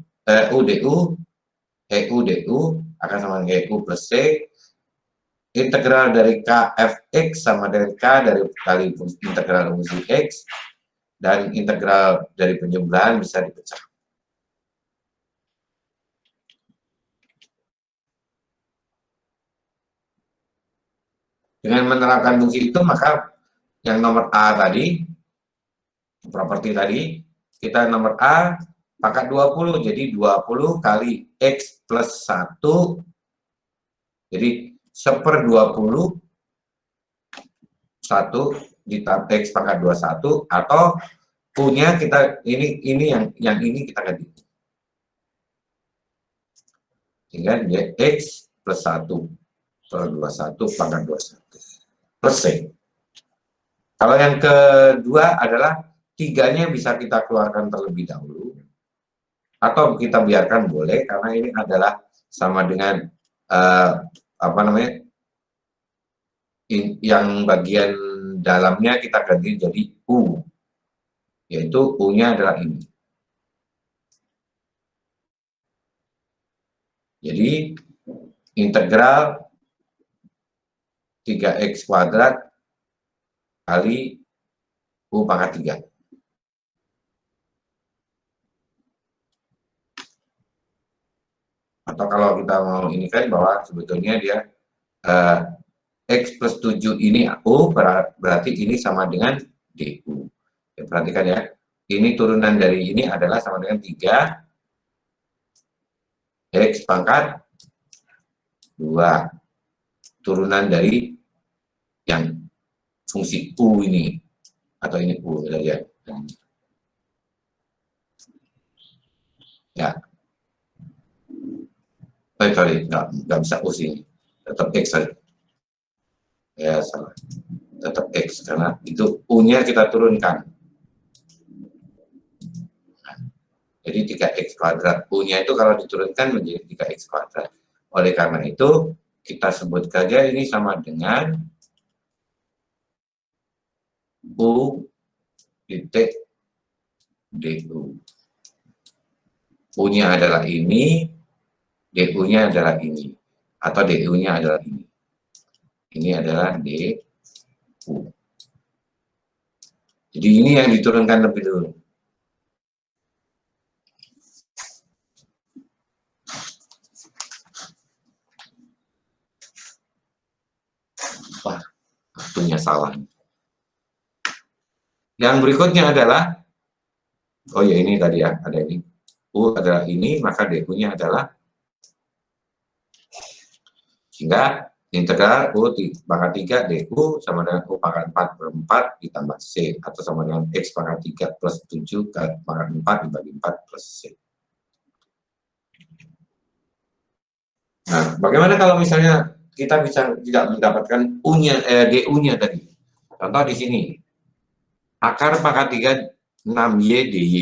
U DU, EU DU akan sama dengan EU plus C, integral dari KFX sama dengan K dari kali integral fungsi X, dan integral dari penjumlahan bisa dipecah. Dengan menerapkan fungsi itu, maka yang nomor A tadi, properti tadi, kita nomor A pangkat 20, jadi 20 kali X plus 1, jadi 1/20, 1 ditambah X pangkat 21, atau U-nya kita, ini yang ini kita ganti. Sehingga dia X plus 1 per 21 pangkat 21 plus C. Kalau yang kedua adalah 3-nya bisa kita keluarkan terlebih dahulu, atau kita biarkan boleh, karena ini adalah sama dengan apa namanya, yang bagian dalamnya kita ganti jadi U, yaitu U-nya adalah ini. Jadi integral 3x kuadrat kali U pangkat 3. Atau kalau kita mau ini kan bahwa sebetulnya dia X plus 7 ini U, berarti ini sama dengan DU. Ya, perhatikan ya, ini turunan dari ini adalah sama dengan 3 X pangkat 2. Turunan dari yang fungsi U ini, atau ini U ya. Ya. Sorry, nggak bisa U sini, tetap X saja. Ya salah, tetap X karena itu U-nya kita turunkan. Jadi 3x kuadrat. U-nya itu kalau diturunkan menjadi 3x kuadrat. Oleh karena itu kita sebut saja ini sama dengan U titik DU. U-nya adalah ini, DU-nya adalah ini, atau DU-nya adalah ini. Ini adalah DU. Jadi ini yang diturunkan lebih dulu. Wah, waktunya salah. Yang berikutnya adalah, oh ya ini tadi ya, ada ini. U adalah ini, maka DU-nya adalah, sehingga integral U pangkat 3 DU sama dengan U pangkat 4 per 4 ditambah C, atau sama dengan X pangkat 3 plus 7 pangkat 4 dibagi 4 plus C. Nah, bagaimana kalau misalnya kita bisa tidak mendapatkan U-nya, DU-nya tadi? Contoh di sini, akar pangkat 3 6Y DY.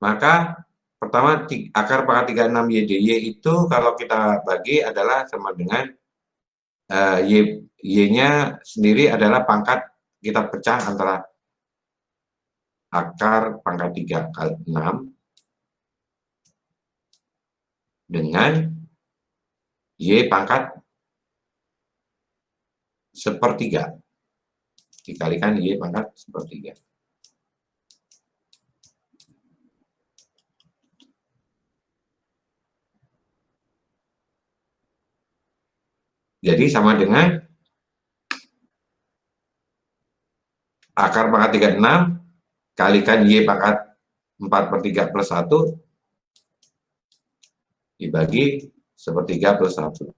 Maka pertama, akar pangkat 3 6Y DY itu kalau kita bagi adalah sama dengan Y-nya sendiri adalah pangkat, kita pecah antara akar pangkat 3 kali 6 dengan Y pangkat 1/3 dikalikan Y pangkat 1/3. Jadi sama dengan akar pangkat 36 kalikan Y pangkat 4/3 plus 1 dibagi 1/3 plus 1.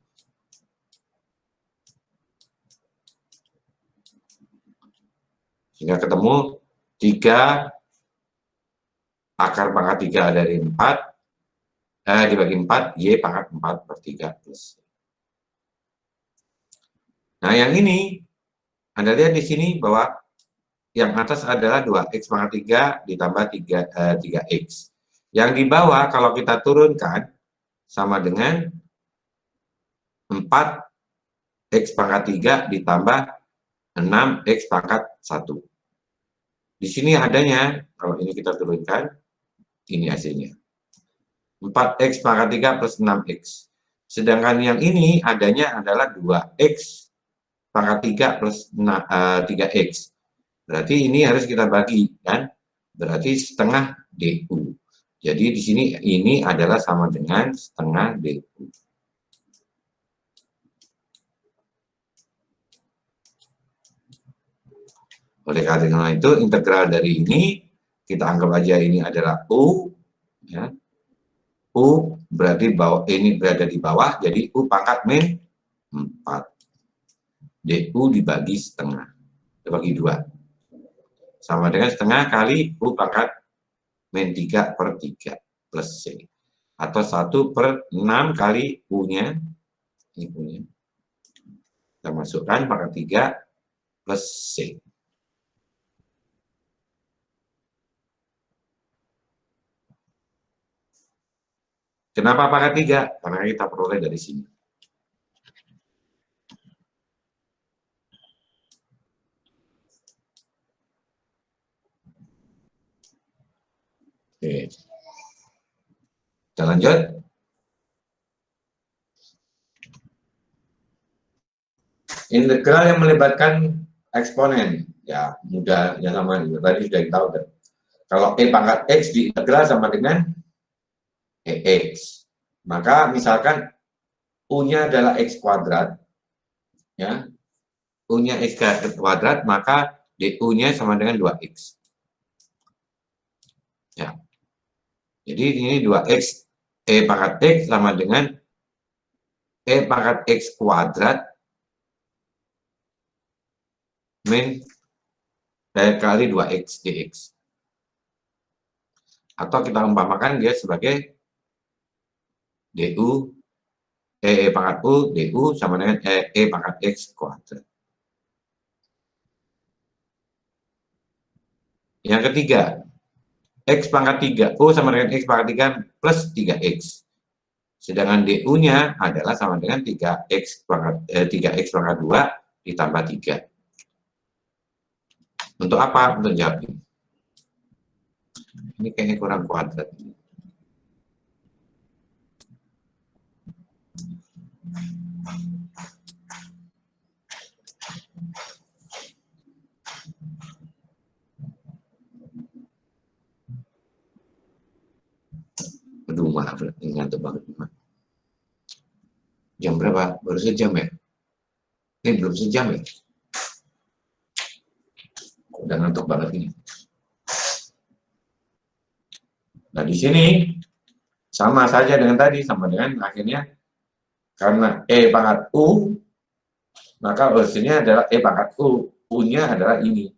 Sehingga ketemu 3 akar pangkat 3 dari 4 dibagi 4 Y pangkat 4/3 plus. Nah yang ini, Anda lihat di sini bahwa yang atas adalah 2x pangkat 3 ditambah 3x. Yang di bawah kalau kita turunkan sama dengan 4 X pangkat 3 ditambah 6X pangkat 1. Di sini adanya, kalau ini kita turunkan, ini hasilnya. 4X pangkat 3 plus 6X. Sedangkan yang ini adanya adalah 2X pangkat 3 plus 3X. Berarti ini harus kita bagi, kan? Berarti setengah DU. Jadi di sini ini adalah sama dengan setengah DU. Oleh karena itu, integral dari ini, kita anggap aja ini adalah U. Ya. U berarti bawah, ini berada di bawah, jadi U pangkat min 4. DU dibagi setengah, dibagi 2. Sama dengan setengah kali U pangkat min 3 per 3 plus C. Atau 1 per 6 kali U-nya. Ini U-nya. Kita masukkan pangkat 3 plus C. Kenapa pangkat 3? Karena kita peroleh dari sini. Oke. Kita lanjut. Integral yang melibatkan eksponen. Ya, mudah, yang sama. Tadi sudah kita tahu. Kalau E pangkat X diintegral sama dengan EX. Maka misalkan U-nya adalah X kuadrat. Ya. U-nya X kuadrat, maka DU-nya sama dengan 2X. Ya. Jadi ini 2X, E pangkat X sama dengan E pangkat X kuadrat min kali 2X dx. Atau kita umpamakan dia sebagai DU, E pangkat U, DU sama dengan E pangkat X kuadrat. Yang ketiga, X pangkat 3, U sama dengan X pangkat 3 plus 3X. Sedangkan DU-nya adalah sama dengan 3X pangkat 2 ditambah 3. Untuk apa? Untuk jawab ini. Ini kayaknya kurang kuadrat. Aduh, maaf, ngantuk banget. Jam berapa? Baru sejam ya? Ini belum sejam ya? Udah ngantuk banget ini. Nah, di sini sama saja dengan tadi, sama dengan akhirnya karena E pangkat U, maka hasilnya adalah E pangkat U. U-nya adalah ini.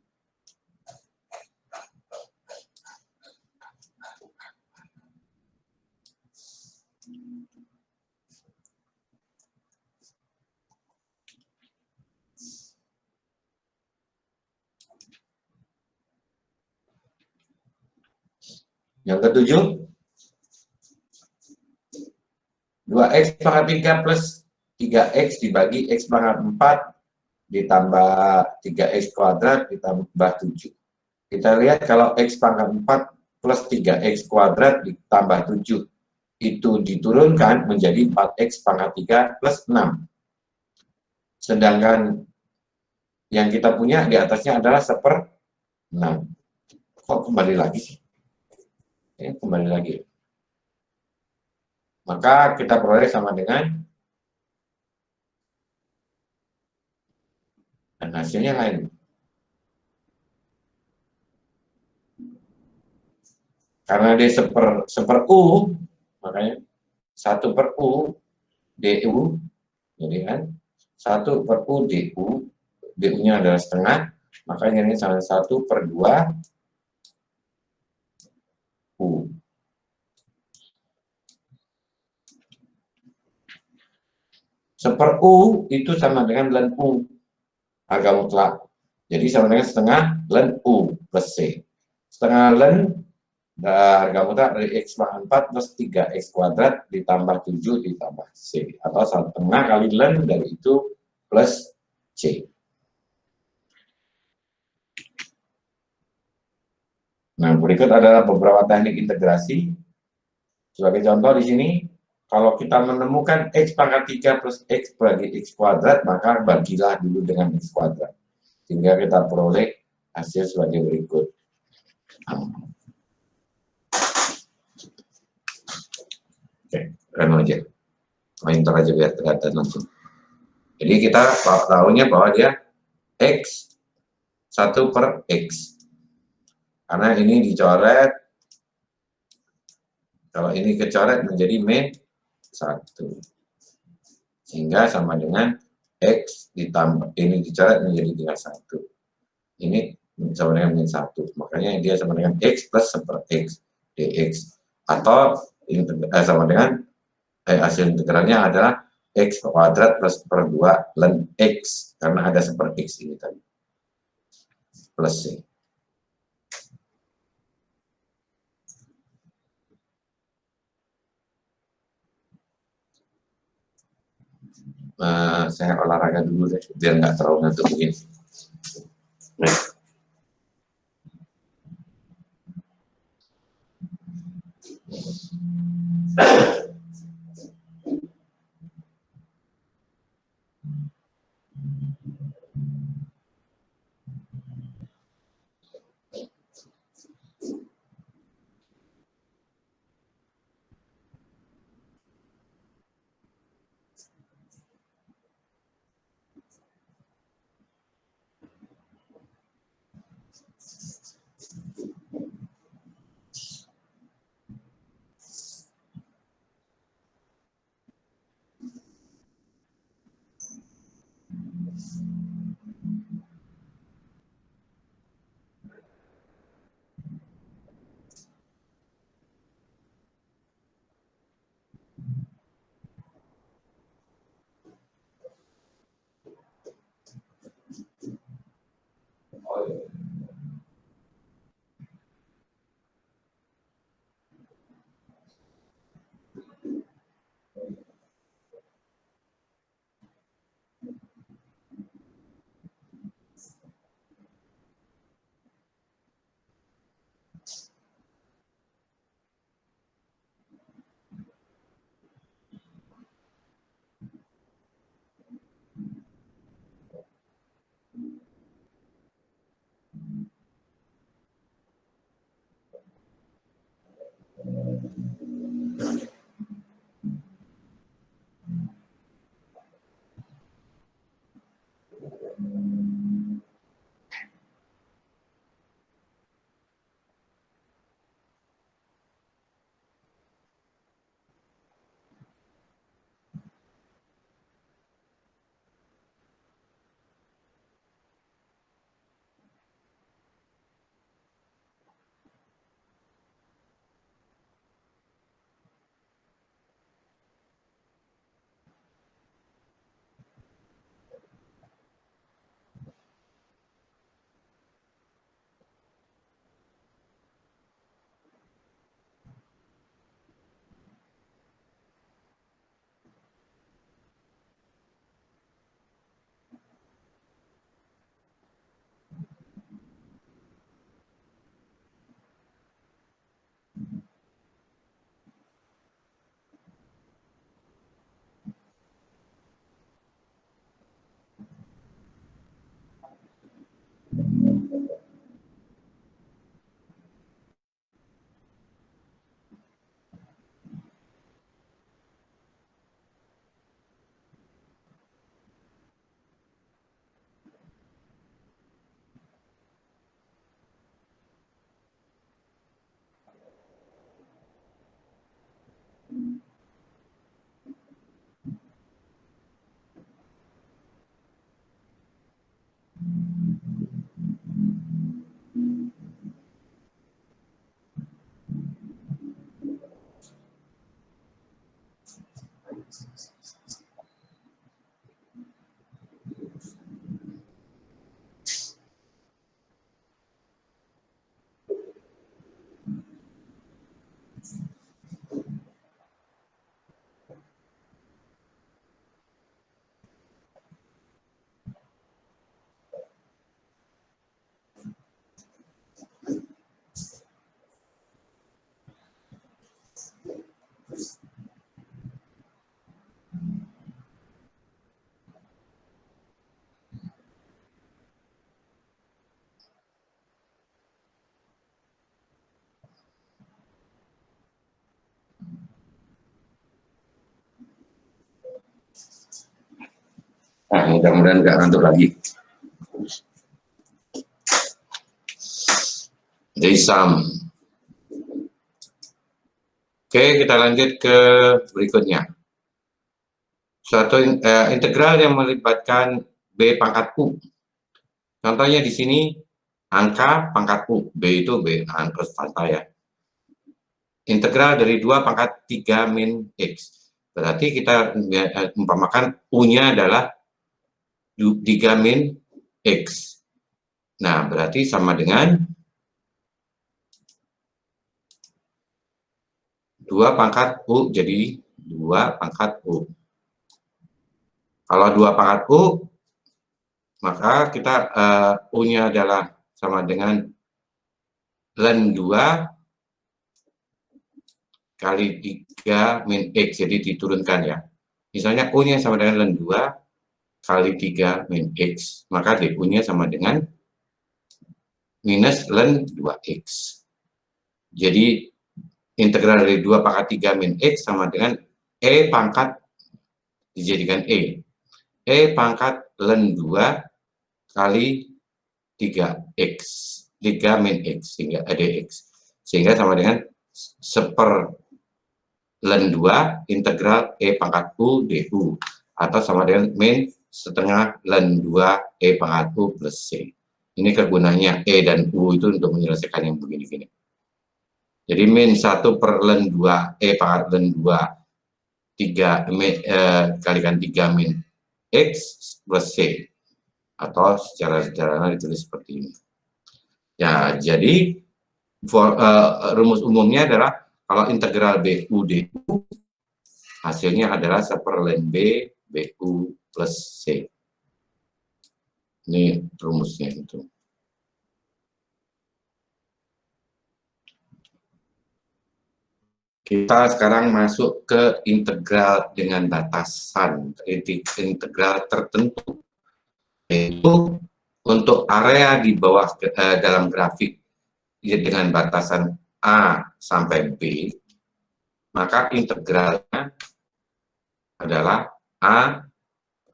Yang ketujuh, 2X pangkat 3 plus 3X dibagi X pangkat 4 ditambah 3X kuadrat ditambah 7. Kita lihat kalau X pangkat 4 plus 3X kuadrat ditambah 7 itu diturunkan menjadi 4X pangkat 3 plus 6. Sedangkan yang kita punya di atasnya adalah 1/6. Kok kembali lagi sih? Kembali lagi. Maka kita peroleh sama dengan, dan hasilnya lain. Karena dia seper U, makanya 1/U DU, jadi kan 1/U DU, DU-nya adalah setengah, makanya ini sama 1/2 U. Seper-U itu sama dengan ln U, harga mutlak. Jadi sama dengan setengah ln U plus C. Setengah ln harga mutlak dari X pangkat 4 plus 3X kuadrat ditambah 7 ditambah C. Atau setengah kali ln dari itu plus C. Nah, berikut adalah beberapa teknik integrasi. Sebagai contoh di sini, kalau kita menemukan X pangkat 3 plus X bagi X kuadrat, maka bagilah dulu dengan X kuadrat. Sehingga kita peroleh hasil sebagai berikut. Oke, run aja. Enter aja biar kelihatan langsung. Jadi kita tahunya bahwa dia X 1 per X. Karena ini dicoret, kalau ini kecoret menjadi min 1. Sehingga sama dengan X ditambah, ini dicoret menjadi tinggal 1. Ini sama dengan min 1. Makanya dia sama dengan X plus 1 per X dx. Atau sama dengan hasil integralnya adalah X kuadrat plus per 2 ln X. Karena ada 1 per X ini tadi. Plus C. Saya olahraga dulu deh, biar nggak terlalu ngantuk begini. Nah. Nah, mudah-mudahan nggak ngantuk lagi. Jadi sum. Oke, kita lanjut ke berikutnya. Suatu integral yang melibatkan B pangkat U. Contohnya di sini angka pangkat U, B itu B angka konstanta ya. Integral dari 2 pangkat 3 min X. Berarti kita umpamakan U-nya adalah 3 min X. Nah, berarti sama dengan 2 pangkat U, jadi 2 pangkat U. Kalau 2 pangkat U, maka kita U-nya adalah sama dengan ln 2 kali 3 min X, jadi diturunkan ya. Misalnya U-nya sama dengan ln 2 kali 3 min X, maka DU-nya sama dengan minus ln 2X. Jadi integral dari 2 pangkat 3 min X sama dengan E pangkat dijadikan E pangkat ln 2 kali 3X, 3 min X, sehingga dx. Sehingga sama dengan seper ln 2 integral E pangkat U du, atau sama dengan min setengah ln 2 E pangkat U plus C. Ini kegunaannya E dan U itu untuk menyelesaikan yang begini-gini. Jadi min 1 per ln 2 E pangkat ln 2 kalikan 3 min X plus C. Atau secara sederhana ditulis seperti ini. Ya, jadi rumus umumnya adalah kalau integral BU du hasilnya adalah seperln B BU plus C. Ini rumusnya itu. Kita sekarang masuk ke integral dengan batasan, integral tertentu. Yaitu untuk area di bawah dalam grafik dengan batasan A sampai B, maka integralnya adalah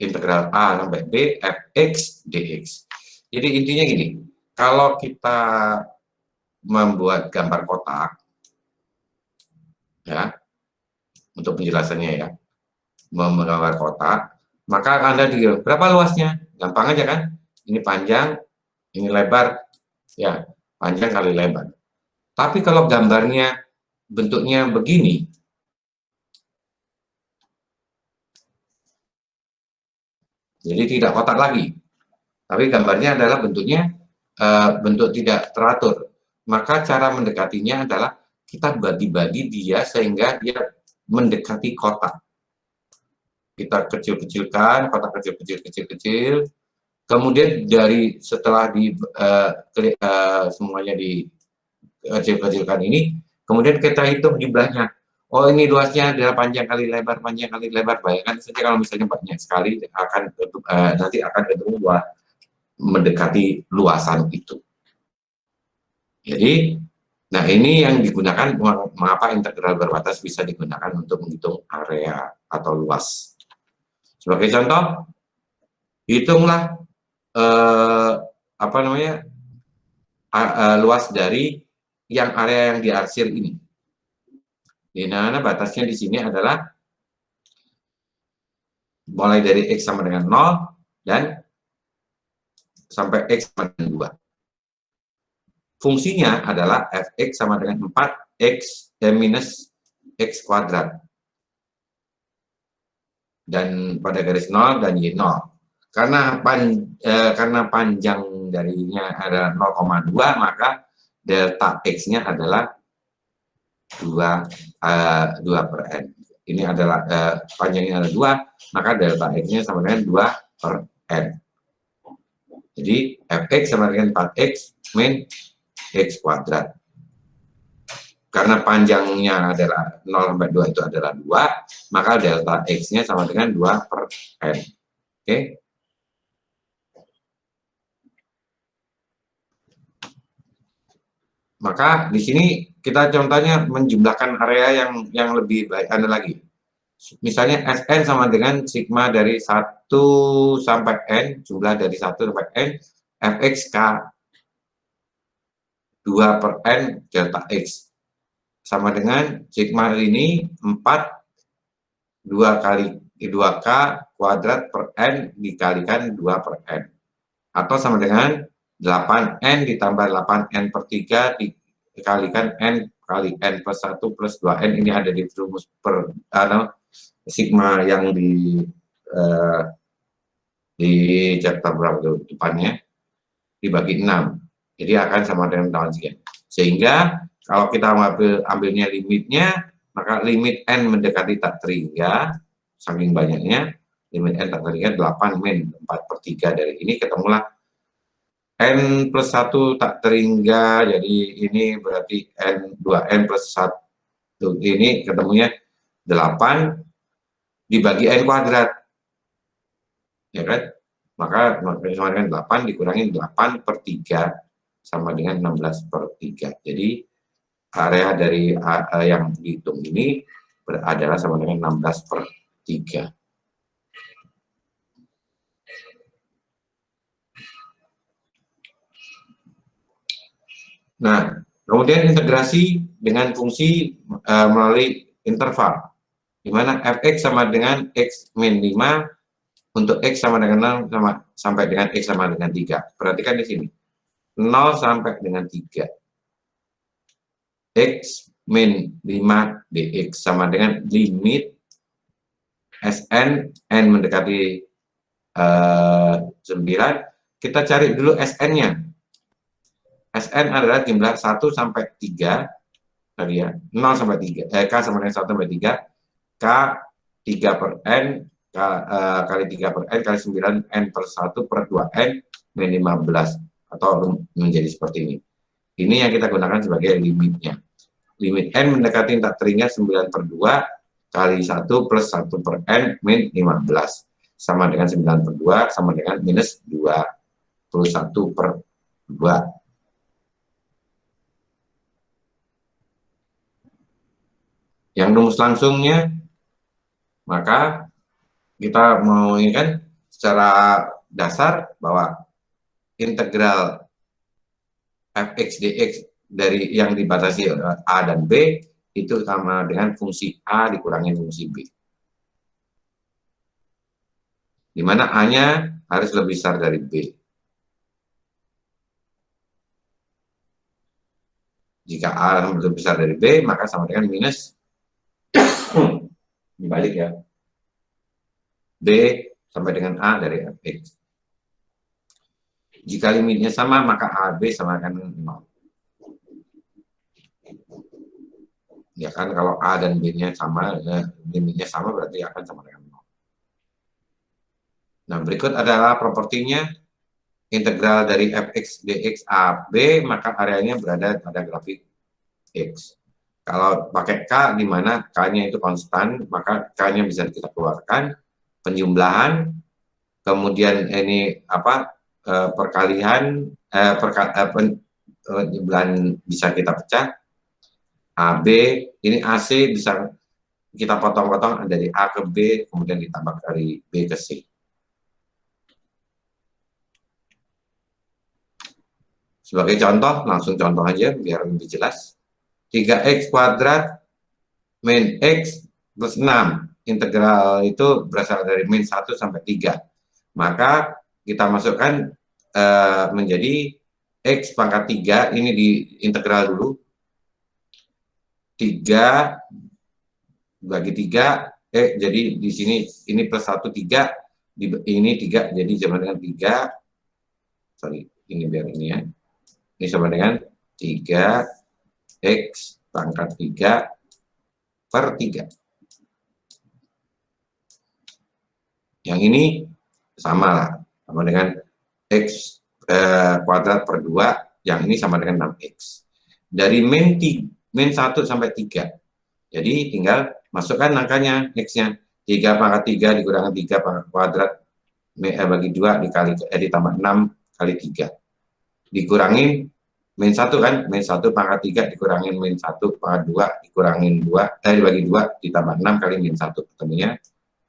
integral A sampai B fx dx. Jadi intinya gini, kalau kita membuat gambar kotak, ya, untuk penjelasannya ya, menggambar kotak, maka Anda dikira berapa luasnya? Gampang aja kan? Ini panjang, ini lebar, ya, panjang kali lebar. Tapi kalau gambarnya bentuknya begini, jadi tidak kotak lagi, tapi gambarnya adalah bentuknya bentuk tidak teratur. Maka cara mendekatinya adalah kita bagi-bagi dia sehingga dia mendekati kotak. Kita kecil-kecilkan, kotak kecil-kecil, kemudian dari setelah semuanya dikecil-kecilkan ini, kemudian kita hitung jumlahnya. Oh, ini luasnya adalah panjang kali lebar. Bayangkan saja kalau misalnya banyak sekali nanti akan ketemu mendekati luasan itu. Jadi, nah ini yang digunakan, mengapa integral berbatas bisa digunakan untuk menghitung area atau luas. Sebagai contoh, hitunglah luas dari yang area yang diarsir ini. Di mana batasnya di sini adalah mulai dari X sama dengan 0 dan sampai X sama dengan 2. Fungsinya adalah fx sama dengan 4x minus x kuadrat. Dan pada garis 0 dan Y0. Karena panjang darinya adalah 0,2, maka delta X-nya adalah 2 per N. Ini adalah panjangnya adalah 2, maka delta X-nya sama dengan 2 per N. Jadi fx sama dengan 4x min x kuadrat. Karena panjangnya adalah 0 sampai 2 itu adalah 2, maka delta X-nya sama dengan 2 per N. Oke? Maka di sini kita contohnya menjumlahkan area yang lebih baik lagi. Misalnya Sn sama dengan sigma dari 1 sampai N, jumlah dari 1 sampai N, Fx K 2 per N delta X. Sama dengan sigma ini 4, 2 kali 2K kuadrat per N dikalikan 2 per N. Atau sama dengan 8N ditambah 8N per 3 dikalikan N kali N plus 1 plus 2N. Ini ada di rumus per sigma yang di chapter berapa depannya dibagi 6. Jadi akan sama dengan tahun sekian. Sehingga kalau kita ambilnya limitnya, maka limit N mendekati tak terhingga, saking banyaknya, limit N tak terhingga 8 min 4 per 3 dari ini ketemulah N plus 1 tak terhingga, jadi ini berarti N 2N plus 1, ini ketemunya 8 dibagi N kuadrat, ya kan? Maka sama dengan 8 dikurangi 8 per 3 sama dengan 16 per 3. Jadi area dari yang dihitung ini adalah sama dengan 16 per 3. Nah, kemudian integrasi dengan fungsi melalui interval, di mana fx sama dengan x min 5 untuk x sama dengan 0 sampai dengan x sama dengan 3. Perhatikan di sini, 0 sampai dengan 3. X min 5 dx sama dengan limit Sn, n mendekati 9. Kita cari dulu Sn-nya. Sn adalah jumlah 1 sampai 3 tadi ya, 0 sampai 3, K sama dengan 1 sampai 3, K 3 per N, kali 3 per N, kali 9, N per 1 per 2N, min 15, atau menjadi seperti ini. Ini yang kita gunakan sebagai limitnya. Limit N mendekati tak terhingga 9 per 2, kali 1 plus 1 per N, min 15, sama dengan 9 per 2, sama dengan minus 21 per 2. Yang rumus langsungnya, maka kita mau ini kan secara dasar bahwa integral fx dx dari yang dibatasi A dan B itu sama dengan fungsi A dikurangi fungsi B. Di mana A-nya harus lebih besar dari B. Jika A lebih besar dari B, maka sama dengan minus dibalik ya, B sampai dengan A dari fx. Jika limitnya sama, maka AB sama dengan 0. Ya kan, kalau A dan B-nya sama, limitnya sama berarti akan sama dengan 0. Nah, berikut adalah propertinya. Integral dari fx dx AB, maka areanya berada pada grafik X. Kalau pakai K, di mana K-nya itu konstan, maka K-nya bisa kita keluarkan. Penjumlahan, kemudian ini apa, perkalian, penjumlahan bisa kita pecah. AB, ini AC bisa kita potong-potong dari A ke B, kemudian ditambah dari B ke C. Sebagai contoh, langsung contoh aja biar lebih jelas. 3x kuadrat min x plus 6. Integral itu berasal dari min 1 sampai 3. Maka kita masukkan menjadi x pangkat 3, ini di integral dulu. 3 bagi 3, jadi di sini ini plus 1, 3, ini 3, jadi sama dengan 3, sorry, ini biar ini ya. Ini sama dengan 3 X pangkat 3 per 3. Yang ini sama lah, sama dengan X kuadrat per 2, yang ini sama dengan 6X. Dari min 1 sampai 3. Jadi tinggal masukkan angkanya, X-nya. 3 pangkat 3 dikurangi 3 pangkat kuadrat bagi 2 ditambah 6 kali 3. Dikurangin min 1 kan, min 1 pangkat 3 dikurangin min 1 pangkat 2 dikurangin 2, dibagi 2 ditambah 6 kali min 1, ketemunya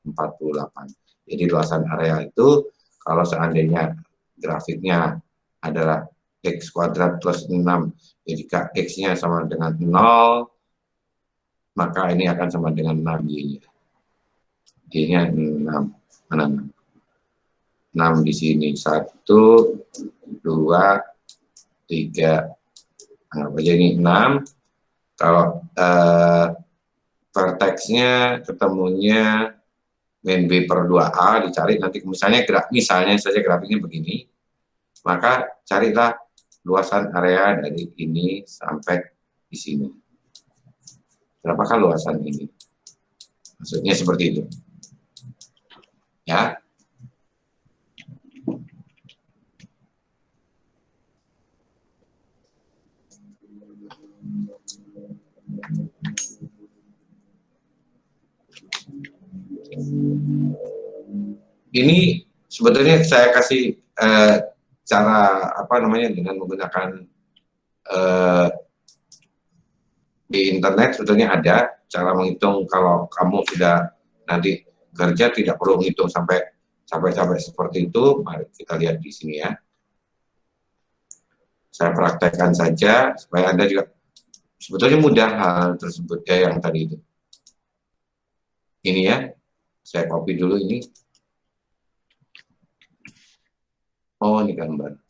48. Jadi luasan area itu kalau seandainya grafiknya adalah X kuadrat plus 6, jika X-nya sama dengan 0, maka ini akan sama dengan 6 Y-nya. Y-nya 6, mana 6? 6 di sini, 1, 2, 3, anggap aja ini 6. Kalau vertexnya ketemunya min B per 2A, dicari nanti misalnya saja grafiknya begini, maka carilah luasan area dari ini sampai di sini. Berapakah luasan ini? Maksudnya seperti itu. Ya. Ini sebetulnya saya kasih cara apa namanya dengan menggunakan di internet, sebetulnya ada cara menghitung. Kalau kamu sudah nanti kerja tidak perlu menghitung sampai seperti itu. Mari kita lihat di sini ya. Saya praktekkan saja supaya Anda juga sebetulnya mudah hal tersebut ya, yang tadi itu. Ini ya, saya copy dulu ini. Oh, ini gambar.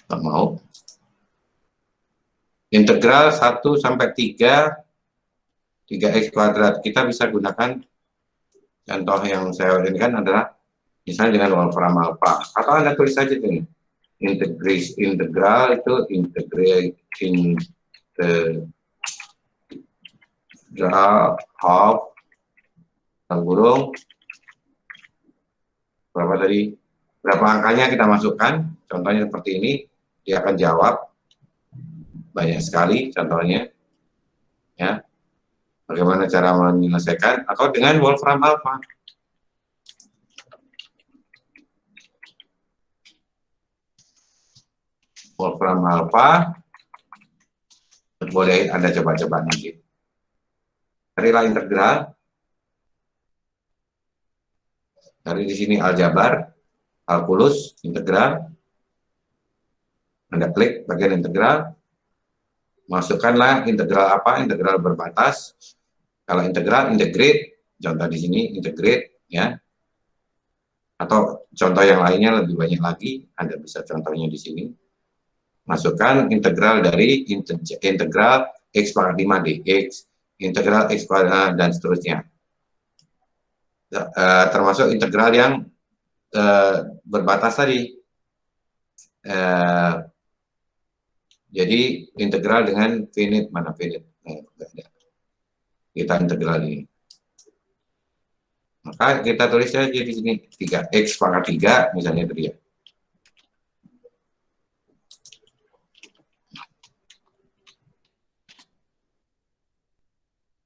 Nggak mau. Integral 1 sampai 3x kuadrat. Kita bisa gunakan contoh yang saya berikan adalah misalnya dengan Wolfram alpha. Atau Anda tulis saja ini. Integral itu integral of kurung berapa tadi? Berapa angkanya kita masukkan? Contohnya seperti ini, dia akan jawab banyak sekali contohnya. Ya. Bagaimana cara menyelesaikan atau dengan Wolfram alpha. Wolfram alpha boleh Anda coba-coba nanti. Carilah integral. Dari di sini aljabar, kalkulus, integral. Anda klik bagian integral. Masukkanlah integral apa? Integral berbatas. Kalau integral, integrate. Contoh di sini integrate ya. Atau contoh yang lainnya lebih banyak lagi, Anda bisa contohnya di sini. Masukkan integral dari integral x pangkat 5 dx, integral x kuadrat dan seterusnya. Termasuk integral yang berbatas tadi. Jadi integral dengan finite, mana finite? Kita integral ini. Maka kita tulis saja di sini 3x pangkat 3 misalnya itu dia.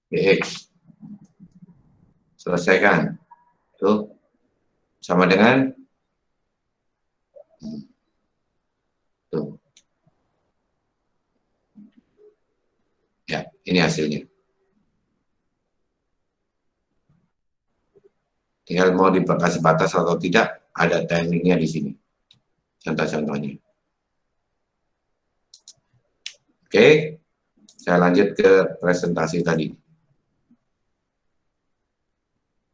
Dx. Selesaikan. Tuh. Sama dengan tuh. Ya, ini hasilnya. Tinggal mau dikasih batas atau tidak, ada tekniknya di sini. Contoh-contohnya. Oke, saya lanjut ke presentasi tadi.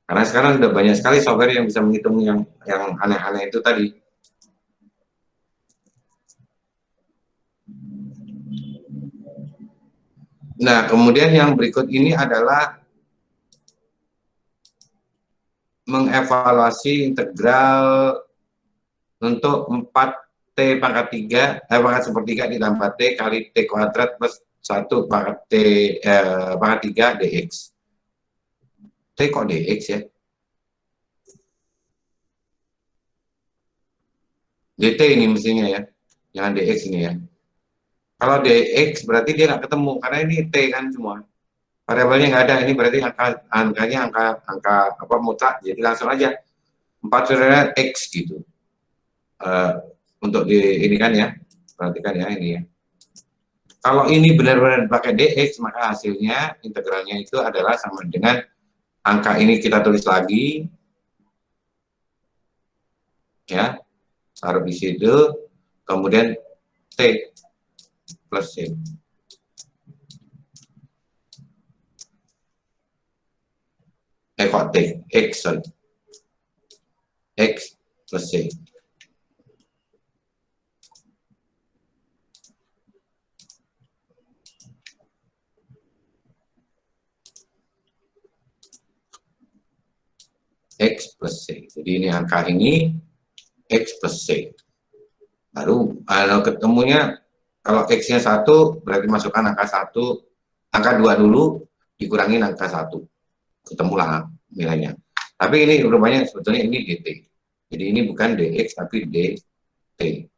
Karena sekarang sudah banyak sekali software yang bisa menghitung yang aneh-aneh itu tadi. Nah, kemudian yang berikut ini adalah mengevaluasi integral untuk 4T pangkat 3, pangkat sepertiga ditambah T kali T kuadrat plus 1 pangkat T pangkat 3 dx. T kok dx ya? dt ini mestinya ya, jangan dx ini ya. Kalau dx berarti dia nggak ketemu karena ini t kan semua. Variabelnya nggak ada, ini berarti angkanya angka apa mutlak, jadi langsung aja 4 x gitu. Untuk ini kan ya, perhatikan ya ini ya. Kalau ini benar-benar pakai dx, maka hasilnya integralnya itu adalah sama dengan angka ini kita tulis lagi, ya, taruh di situ, kemudian t plus c. Kok t, x, sorry. X plus c. X plus C. Jadi ini angka ini X plus C. Baru kalau ketemunya, kalau X-nya 1 berarti masukkan angka 1, angka 2 dulu dikurangin angka 1. Ketemulah nilainya. Tapi ini rupanya sebetulnya ini dt. Jadi ini bukan dx tapi dt.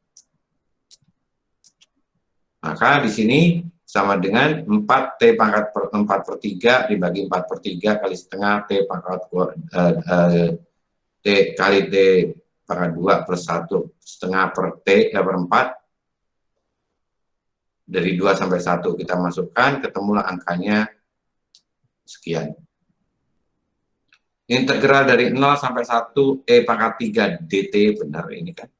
Maka di sini sama dengan 4t pangkat 4/3 dibagi 4/3 kali setengah t pangkat t kali t pangkat 2 plus 1 setengah per t per 4. Dari 2 sampai 1 kita masukkan, ketemulah angkanya sekian. Integral dari 0 sampai 1 e pangkat 3 dt, benar ini kan.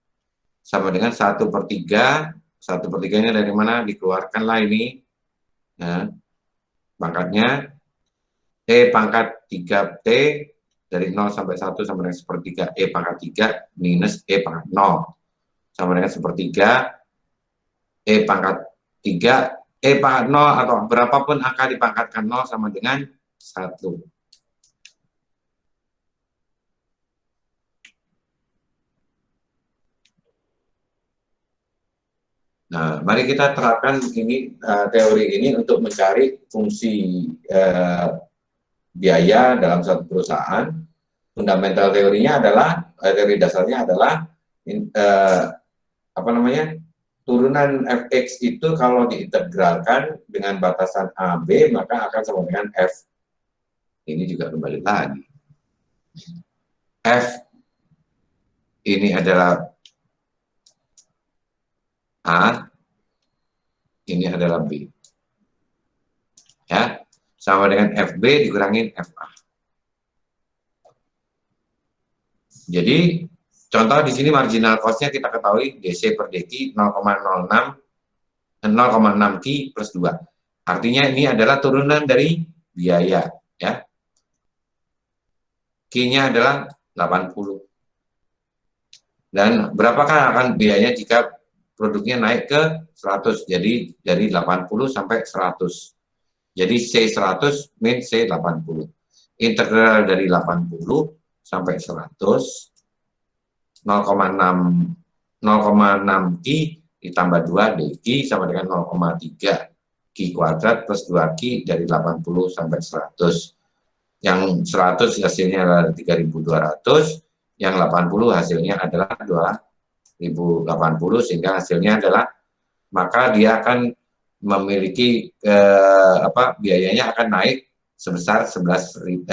Sama dengan 1/3. 1/3-nya dari mana? Dikeluarkanlah ini. Nah, pangkatnya E pangkat 3T dari 0 sampai 1 sama dengan 1/3 E pangkat 3 minus E pangkat 0. Sama dengan 1/3 E pangkat 3, E pangkat 0 atau berapapun angka dipangkatkan 0 sama dengan 1. Nah, mari kita terapkan ini teori ini untuk mencari fungsi biaya dalam satu perusahaan. Fundamental teorinya adalah teori dasarnya adalah apa namanya, turunan fx itu kalau diintegralkan dengan batasan AB maka akan sama dengan f. Ini juga kembali lagi. F ini adalah A, ini adalah B. Ya, sama dengan FB dikurangin FA. Jadi, contoh di sini marginal cost-nya kita ketahui DC per DQ 0,06 Ki plus 2. Artinya ini adalah turunan dari biaya, ya. Q-nya adalah 80. Dan berapakah akan biayanya jika produknya naik ke 100? Jadi dari 80 sampai 100. Jadi C100 min C80. Integral dari 80 sampai 100 0,6 Ki ditambah 2 dQ sama dengan 0,3 Ki kuadrat plus 2 Ki dari 80 sampai 100. Yang 100 hasilnya adalah 3.200, yang 80 hasilnya adalah 2.080, sehingga hasilnya adalah, maka dia akan memiliki biayanya akan naik sebesar 1.120.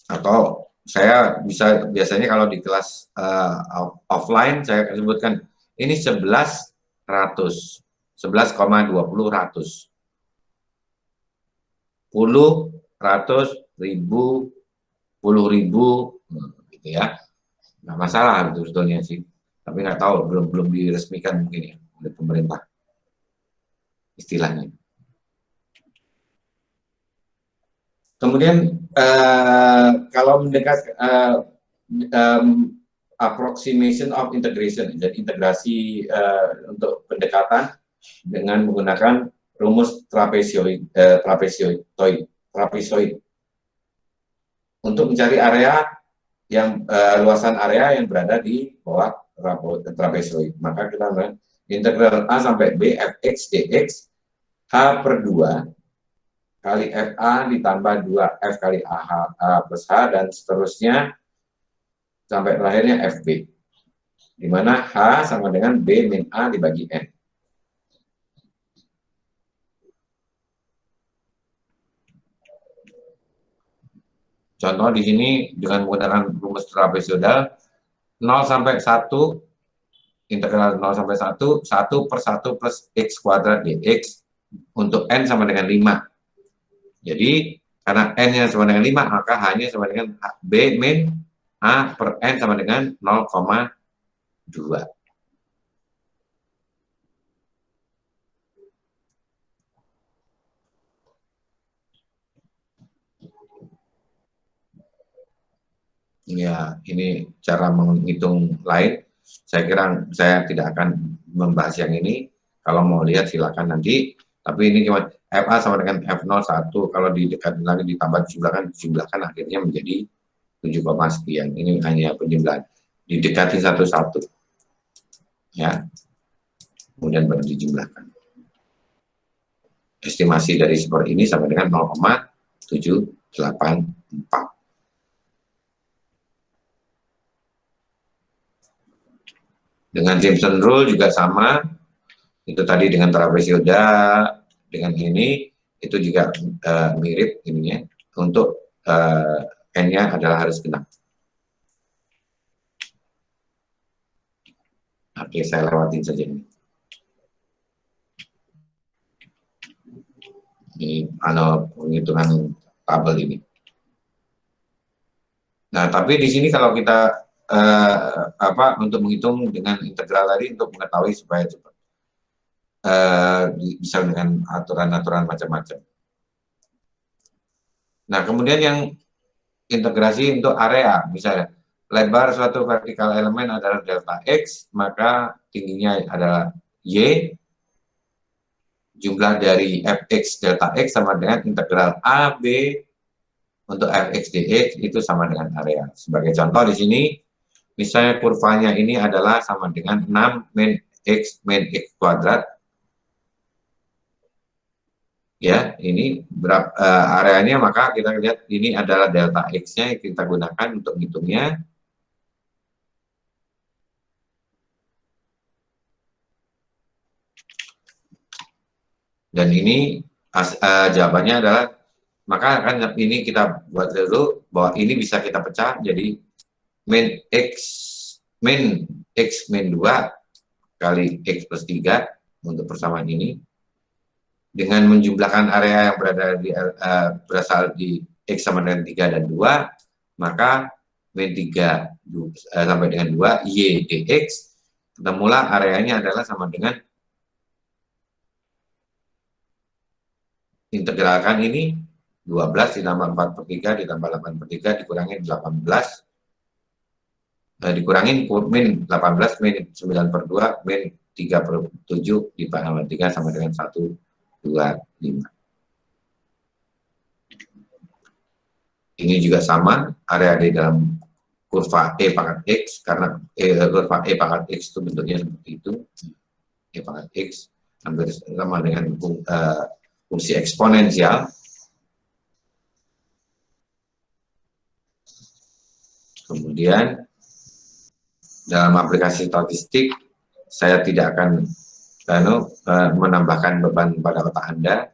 Atau saya bisa biasanya kalau di kelas offline saya sebutkan ini 11.20 ratus 10 ratus ribu 10.000 gitu ya, nggak masalah itu sebetulnya sih, tapi nggak tahu, belum diresmikan mungkin ya oleh pemerintah istilahnya. Kemudian kalau mendekat approximation of integration, jadi integrasi untuk pendekatan dengan menggunakan rumus trapezoid untuk mencari area yang luasan area yang berada di bawah trapezoid. Maka kita melihat integral A sampai B fx dx H/2 kali FA ditambah 2F kali A plus H, dan seterusnya sampai terakhirnya FB, di mana H sama dengan B min A dibagi N. Contoh di sini dengan menggunakan rumus trapezoidal 0 sampai 1, integral 0 sampai 1, 1 per 1 plus X kuadrat dx untuk N sama dengan 5. Jadi, karena N-nya sama dengan 5, maka H-nya sama dengan B min A per N sama dengan 0,2. Ya, ini cara menghitung lain. Saya kira saya tidak akan membahas yang ini. Kalau mau lihat silakan nanti. Tapi ini cuma FA sama dengan F0 1. Kalau didekatkan lagi ditambah jumlahkan akhirnya menjadi 7, sekian. Ini hanya penjumlahan. Didekati satu-satu. Ya. Kemudian baru dijumlahkan. Estimasi dari skor ini sama dengan 0,784. Dengan Jameson Rule juga sama, itu tadi dengan trapezoida, dengan ini, itu juga mirip ininya, untuk N-nya adalah harus genap. Oke, saya lewatin saja ini. Ini penghitungan tabel ini. Nah, tapi di sini kalau kita untuk menghitung dengan integral tadi untuk mengetahui supaya cepat bisa dengan aturan-aturan macam-macam. Nah, kemudian yang integrasi untuk area, misalnya lebar suatu vertikal elemen adalah delta X, maka tingginya adalah Y, jumlah dari Fx delta X sama dengan integral AB untuk Fx dx itu sama dengan area. Sebagai contoh di sini, misalnya kurvanya ini adalah sama dengan 6 min X kuadrat. Ya, ini berapa areanya, maka kita lihat ini adalah delta X-nya yang kita gunakan untuk hitungnya. Dan ini jawabannya adalah, maka kan ini kita buat dulu bahwa ini bisa kita pecah jadi min X min 2 kali X plus 3 untuk persamaan ini. Dengan menjumlahkan area yang berasal di X sama dengan 3 dan 2, maka min 3 sampai dengan 2, Y dx, ketemulah areanya adalah sama dengan, integralkan ini, 12 ditambah 4 per 3 ditambah 8 per 3 dikurangi 18, dikurangin min 18 min 9 per 2 min 3 per 7 ditambah 3 sama dengan 1, 2, 5. Ini juga sama, area di dalam kurva E pangkat X, karena kurva E pangkat X itu bentuknya seperti itu. E pangkat X hampir sama dengan fungsi eksponensial. Kemudian dalam aplikasi statistik, saya tidak akan menambahkan beban pada otak Anda.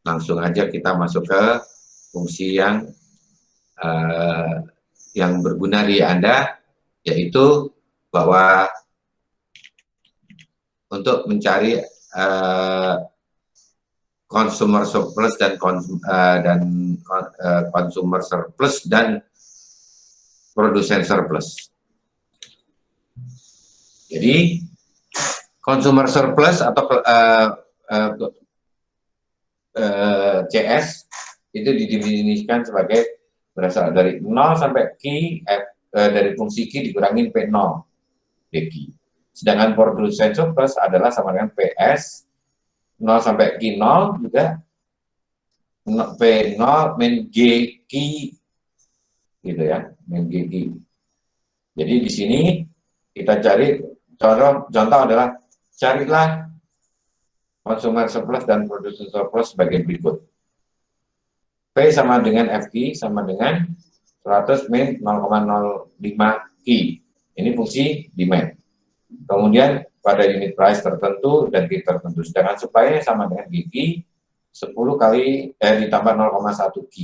Langsung aja kita masuk ke fungsi yang berguna di Anda, yaitu bahwa untuk mencari consumer surplus dan consumer surplus dan produsen surplus. Jadi consumer surplus atau CS itu didefinisikan sebagai berasal dari 0 sampai Q dari fungsi Q dikurangin P0 dq. Sedangkan produsen surplus adalah sama dengan PS 0 sampai Q0 juga P0 min GQ gitu ya, min GQ. Jadi di sini kita cari contoh adalah carilah consumer surplus dan produsen surplus sebagai berikut. P sama dengan FQ sama dengan 100 min 0,05 Q. Ini fungsi demand. Kemudian pada unit price tertentu dan Q tertentu. Sedangkan supply-nya sama dengan GQ 10 kali ditambah 0,1 Q.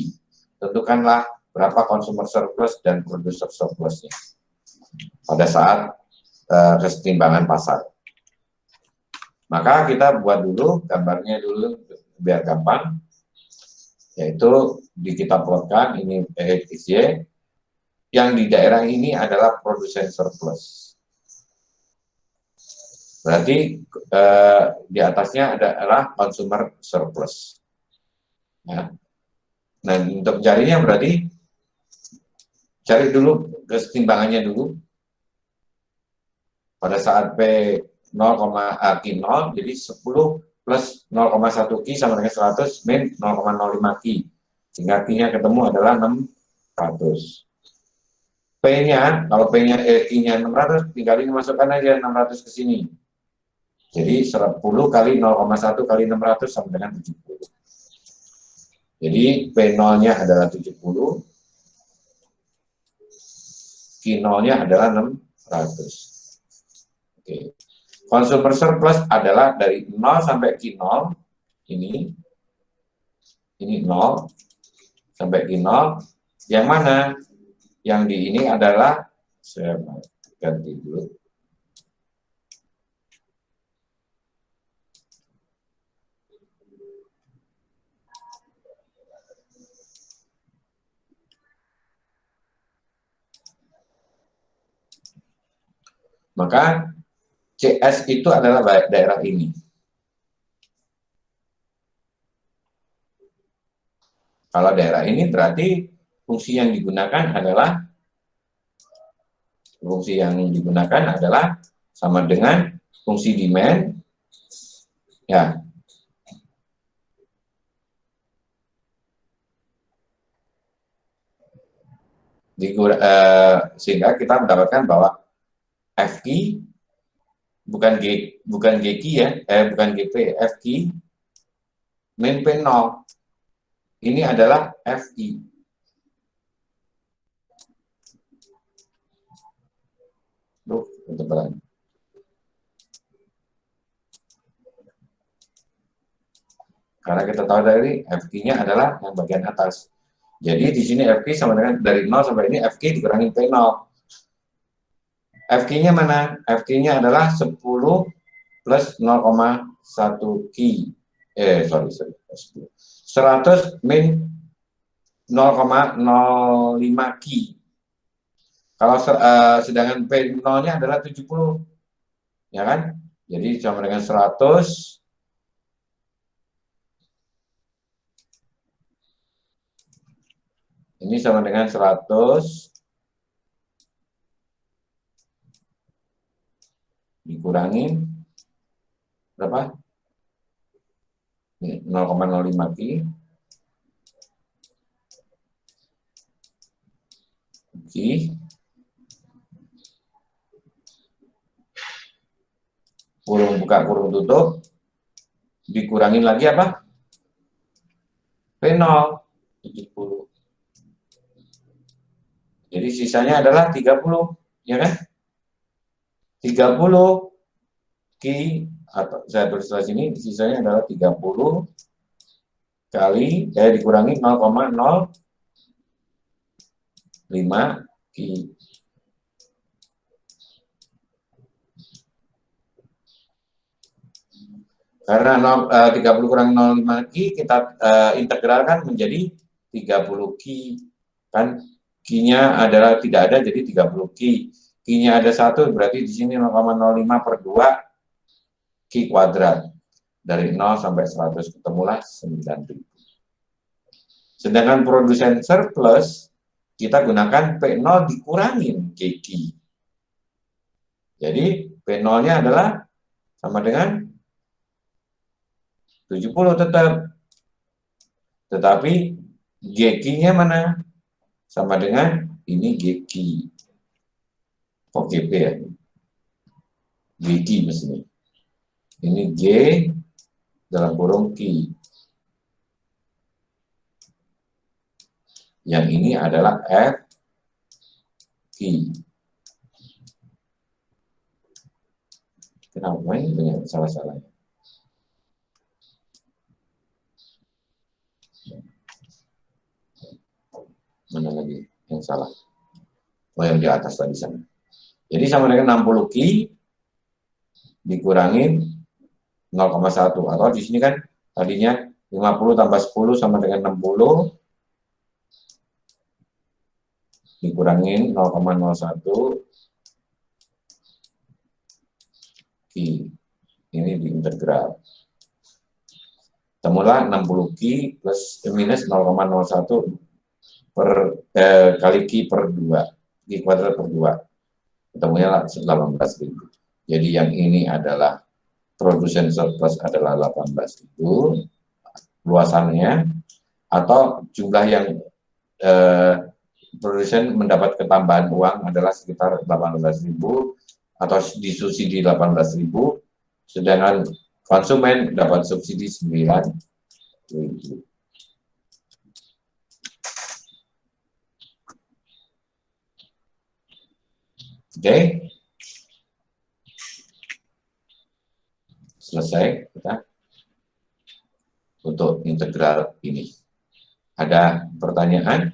Tentukanlah berapa consumer surplus dan producer surplusnya pada saat kesetimbangan pasar. Maka kita buat dulu gambarnya dulu biar gampang, yaitu kita plotkan ini XY, yang di daerah ini adalah produsen surplus. Berarti di atasnya adalah consumer surplus. Ya. Nah, untuk carinya berarti cari dulu kesetimbangannya dulu. Pada saat P 0,Q0, jadi 10 plus 0,1 Q sama dengan 100 min 0,05 Q. Sehingga Q-nya ketemu adalah 600. P-nya, kalau P-nya Q-nya 600, tinggal dimasukkan aja 600 ke sini. Jadi 10 kali 0,1 kali 600 sama dengan 70. Jadi P0-nya adalah 70, Q0-nya adalah 600. Oke. Consumer surplus adalah dari 0 sampai Q0, ini 0 sampai Q0, yang mana? Yang di ini adalah, saya ganti dulu. Maka CS itu adalah daerah ini. Kalau daerah ini berarti fungsi yang digunakan adalah sama dengan fungsi demand, ya. Sehingga kita mendapatkan bahwa FQ bukan GQ ya, bukan GP, FQ min P0 ini adalah FI. Duh, kebetulan. Karena kita tahu dari FQ-nya adalah yang bagian atas. Jadi di sini FQ sama dengan dari 0 sampai ini FQ dikurangi P0. FQ-nya mana? FQ-nya adalah 10 plus 0,1 Q. 100 min 0,05 Q. Kalau sedangkan P0-nya adalah 70. Ya kan? Jadi sama dengan 100 ini sama dengan 100 dikurangi berapa? 0,05 Q. Q. Kurung buka, kurung tutup. Dikurangin lagi apa? P0, 70. Jadi sisanya adalah 30, ya kan? 30 Q, atau saya tulis di sini, sisanya adalah 30 kali, dikurangi 0,05 Q. Karena 30 kurang 0,5 Q, kita integralkan menjadi 30 Q. Kan Q-nya adalah tidak ada, jadi 30 Q. Q-nya ada 1, berarti di sini 0,05 per 2 Q kuadrat. Dari 0 sampai 100, ketemulah 9.000. Sedangkan produsen surplus, kita gunakan P0 dikurangin GQ. Jadi P0-nya adalah sama dengan 70 tetap. Tetapi GQ-nya mana? Sama dengan ini GQ. Oh, GP ya. GQ mestinya. Ini G dalam kurung Q. Yang ini adalah F Q. Kenapa ini dengan salah-salahnya? Mana lagi yang salah? Oh, yang di atas tadi sana. Jadi sama dengan 60 Q dikurangin 0,1. Atau di sini kan tadinya 50 tambah 10 sama dengan 60 dikurangin 0,01 Q. Ini diintegral. Temulah 60 Q plus minus 0,01 kali Q per 2. Q kuadrat per 2. Ketemunya 18.000. Jadi yang ini adalah produsen surplus adalah 18.000 luasannya, atau jumlah yang produsen mendapat ketambahan uang adalah sekitar 18.000 atau disubsidi 18.000, sedangkan konsumen dapat subsidi 9.000. Oke, selesai kita untuk integral ini. Ada pertanyaan?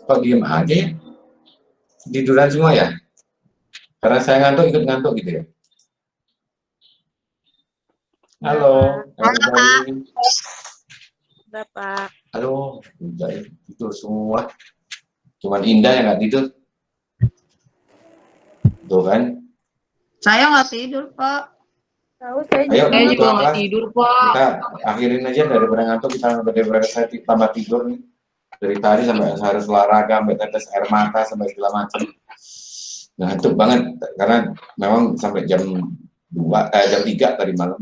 Kok diem aja ya? Tiduran semua ya? Karena saya ngantuk, ikut ngantuk gitu ya? Halo, Bapak. Bapak. Halo, udah tidur semua. Cuman Indah yang nggak tidur. Tuh kan? Saya nggak tidur, Pak. Tahu saya Ayo, Saya juga apa? nggak tidur, Pak. Kita akhirin aja daripada ngantuk, daripada saya tambah tidur nih. Dari tadi sampai saya harus olahraga, sampai tetes air mata, sampai segala macam. Ngantuk banget, karena memang sampai jam 3 tadi malam.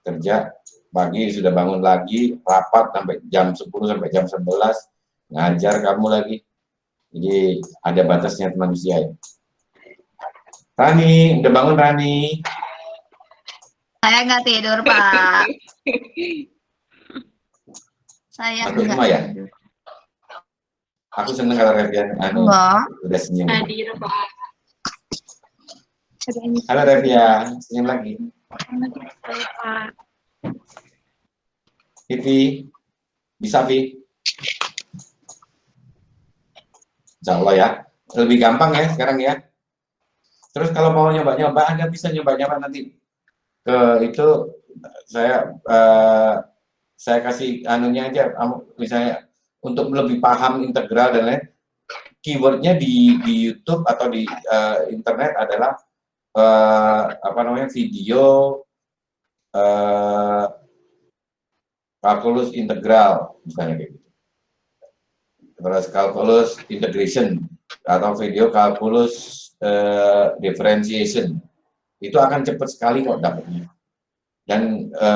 Kerja, pagi sudah bangun lagi, rapat sampai jam 10 sampai jam 11, ngajar kamu lagi. Jadi ada batasnya manusia ya. Rani, udah bangun Rani? Saya nggak tidur, Pak. Saya Ngantuk nggak semua ya? tidur. Aku seneng kalau Revian Enggak. udah senyum. hadir, Pak. Halo Revian, senyum lagi. Pak. Vivi, bisa Vi? Insya Allah ya, lebih gampang ya sekarang ya. Terus kalau mau nyoba-nyoba, Anda bisa nyoba-nyoba nanti ke itu saya kasih anunya aja, misalnya untuk lebih paham integral dan lain. Keywordnya di YouTube atau di internet adalah apa namanya, video kalkulus integral misalnya kayak gitu. Terus kalkulus integration atau video kalkulus differentiation, itu akan cepat sekali kok dapatnya. Dan